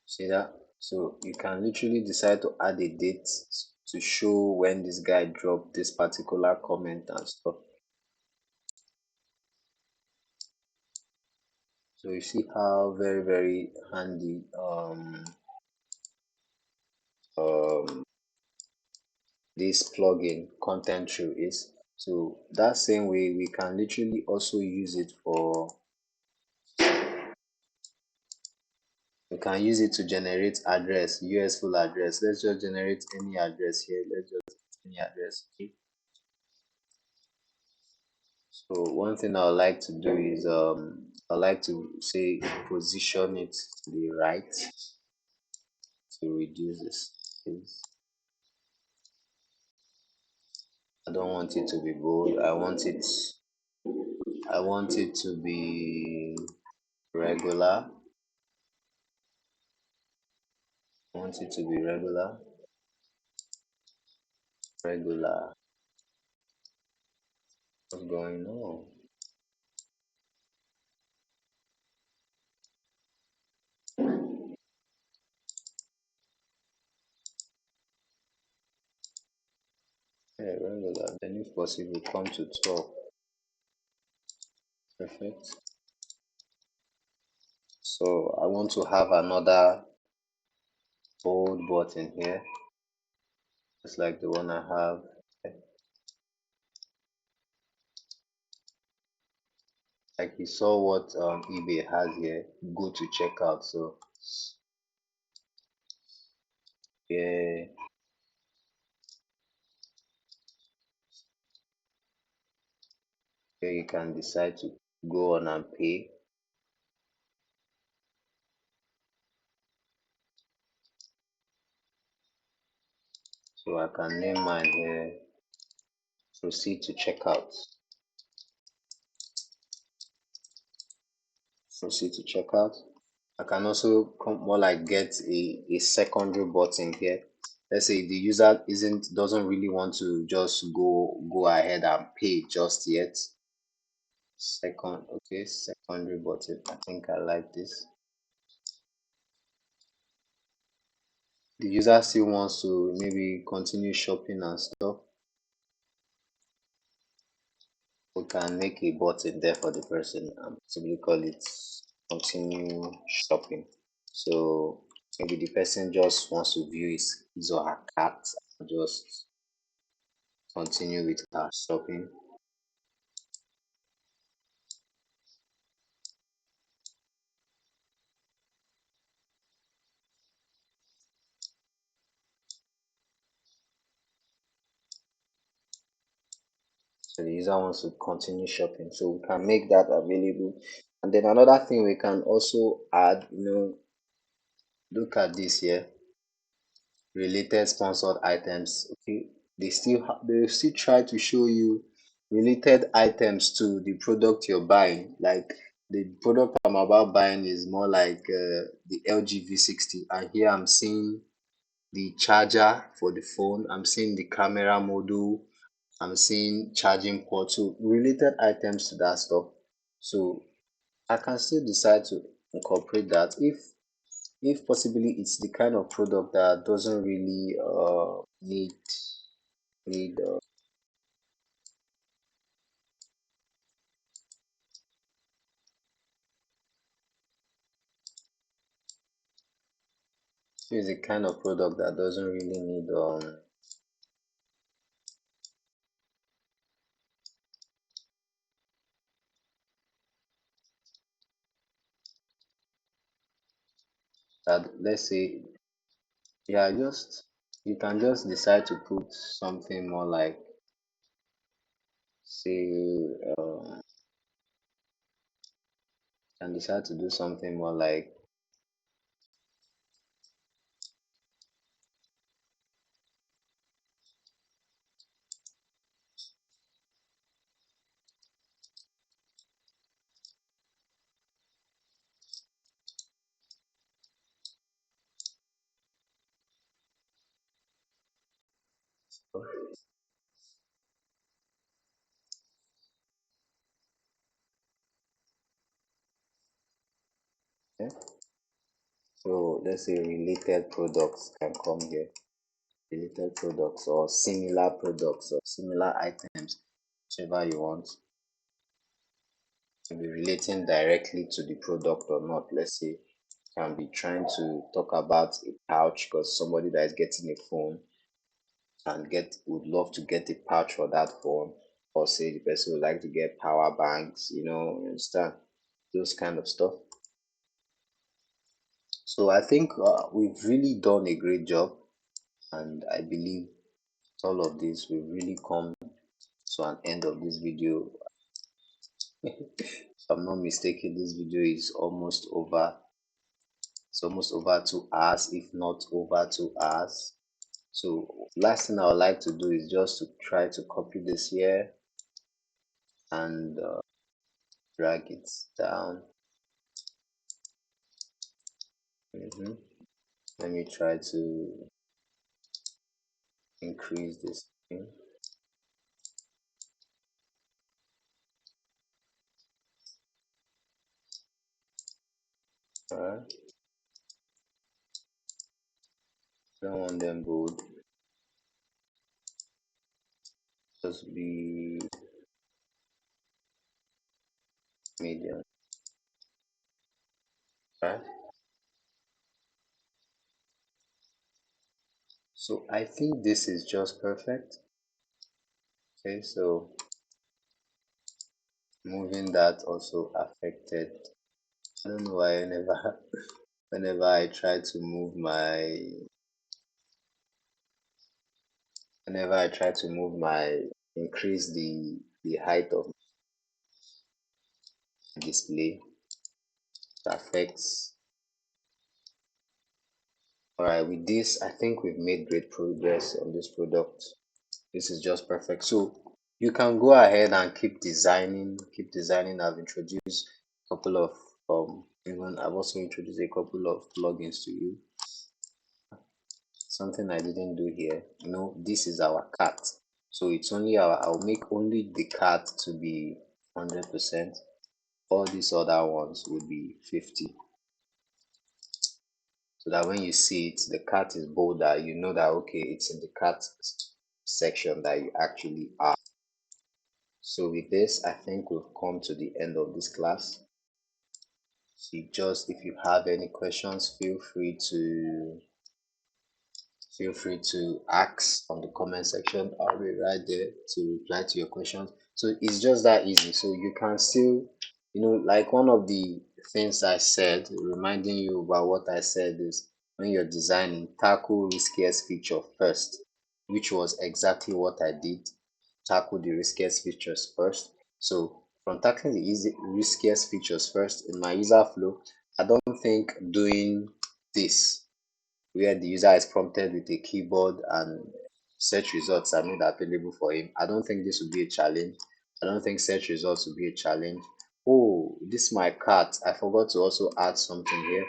See that? So you can literally decide to add a date to show when this guy dropped this particular comment and stuff. So you see how very, very handy um this plugin Content Reel is. So that same way we can literally also use it for, we can use it to generate address, US full address. Let's just generate any address here. Let's just any address. Okay. So one thing I would like to do is I like to say position it to the right to reduce this space. I don't want it to be bold. I want it to be regular. I want it to be regular. Regular. What's going on? Yeah, regular. Then if possible come to 12. Perfect. So I want to have another bold button here, just like the one I have. Like you saw what eBay has here, go to checkout. So yeah, here you can decide to go on and pay. So I can name mine here, proceed to checkout. Proceed to checkout. I can also come more like get a secondary button here. Let's say the user isn't doesn't really want to just go ahead and pay just yet. Second, okay, secondary button. I think I like this. The user still wants to maybe continue shopping and stuff. We can make a button there for the person and possibly call it continue shopping. So maybe the person just wants to view his or her cart and just continue with her shopping. So the user wants to continue shopping. So we can make that available. And then another thing we can also add, look at this here, related sponsored items. Okay, they still try to show you related items to the product you're buying. Like the product I'm about buying is more like the LG V60, and here I'm seeing the charger for the phone, I'm seeing the camera module, I'm seeing charging port, so related items to that stuff. So I can still decide to incorporate that if possibly it's the kind of product that doesn't really need is the kind of product that doesn't really need that, let's say, yeah, just you can just decide to put something more like, say, can decide to do something more like, okay? So let's say related products can come here, related products or similar items, whichever you want to be relating directly to the product or not. Let's say can be trying to talk about a pouch because somebody that is getting a phone and get would love to get a pouch for that phone, or say the person would like to get power banks, you understand those kind of stuff. So I think we've really done a great job, and I believe all of this will really come to an end of this video. If I'm not mistaken, this video is almost over. It's almost over 2 hours, if not over 2 hours. So last thing I would like to do is just to try to copy this here and drag it down. Mhm. Let me try to increase this thing. Alright, don't want them bold. Just be medium, right? So I think this is just perfect. Okay, so moving that also affected. I don't know why whenever I try to move my whenever I try to move my increase the height of my display, it affects. All right, with this, I think we've made great progress on this product. This is just perfect. So you can go ahead and keep designing. I've introduced a couple of even I've also introduced a couple of plugins to you. Something I didn't do here, this is our cat. So it's only I'll make only the cat to be 100%. All these other ones would be 50. So that when you see it, the cat is bolder, you know that okay, it's in the cat section that you actually are. So with this, I think we've come to the end of this class. So just if you have any questions, feel free to ask on the comment section. I'll be right there to reply to your questions. So it's just that easy. So you can still, like one of the things I said, reminding you about what I said is when you're designing, tackle riskiest feature first, which was exactly what I did. Tackle the riskiest features first. So from tackling the riskiest features first in my user flow, I don't think doing this where the user is prompted with a keyboard and search results are made available for him. I don't think this would be a challenge. I don't think search results would be a challenge. Oh, this is my cart. I forgot to also add something here.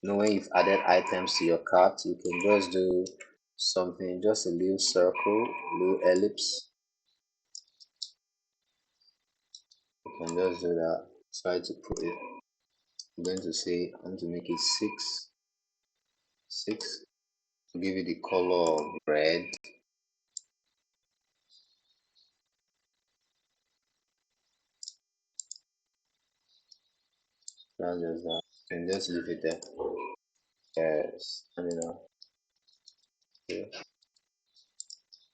When you've added items to your cart, you can just do something, just a little circle, little ellipse. You can just do that. Try to put it. I'm going to say I want to make it 6. Give it the color of red. That's just that. And just leave it there. Yes, yeah,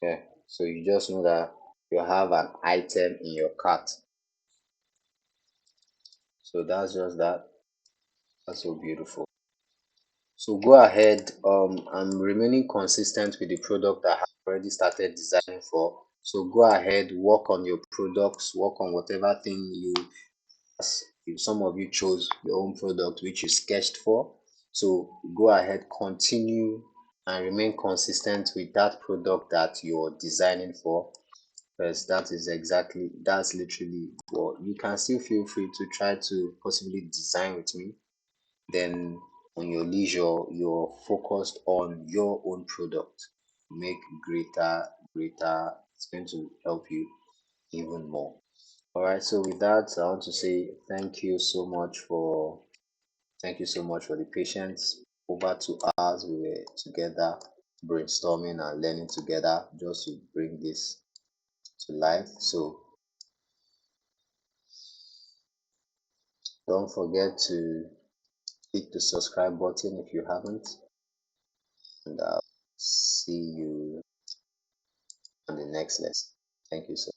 yeah. So you just know that you have an item in your cart. So that's just that. That's so beautiful. So go ahead. I'm remaining consistent with the product that I have already started designing for. So go ahead, work on your products, work on whatever thing some of you chose your own product which you sketched for. So go ahead, continue and remain consistent with that product that you're designing for. Because that's literally what you can still feel free to try to possibly design with me. Then on your leisure, you're focused on your own product. Make greater. It's going to help you even more. All right. So with that, I want to say thank you so much for the patience. Over 2 hours, we were together brainstorming and learning together just to bring this to life. So don't forget to hit the subscribe button if you haven't, and I'll see you on the next lesson. Thank you so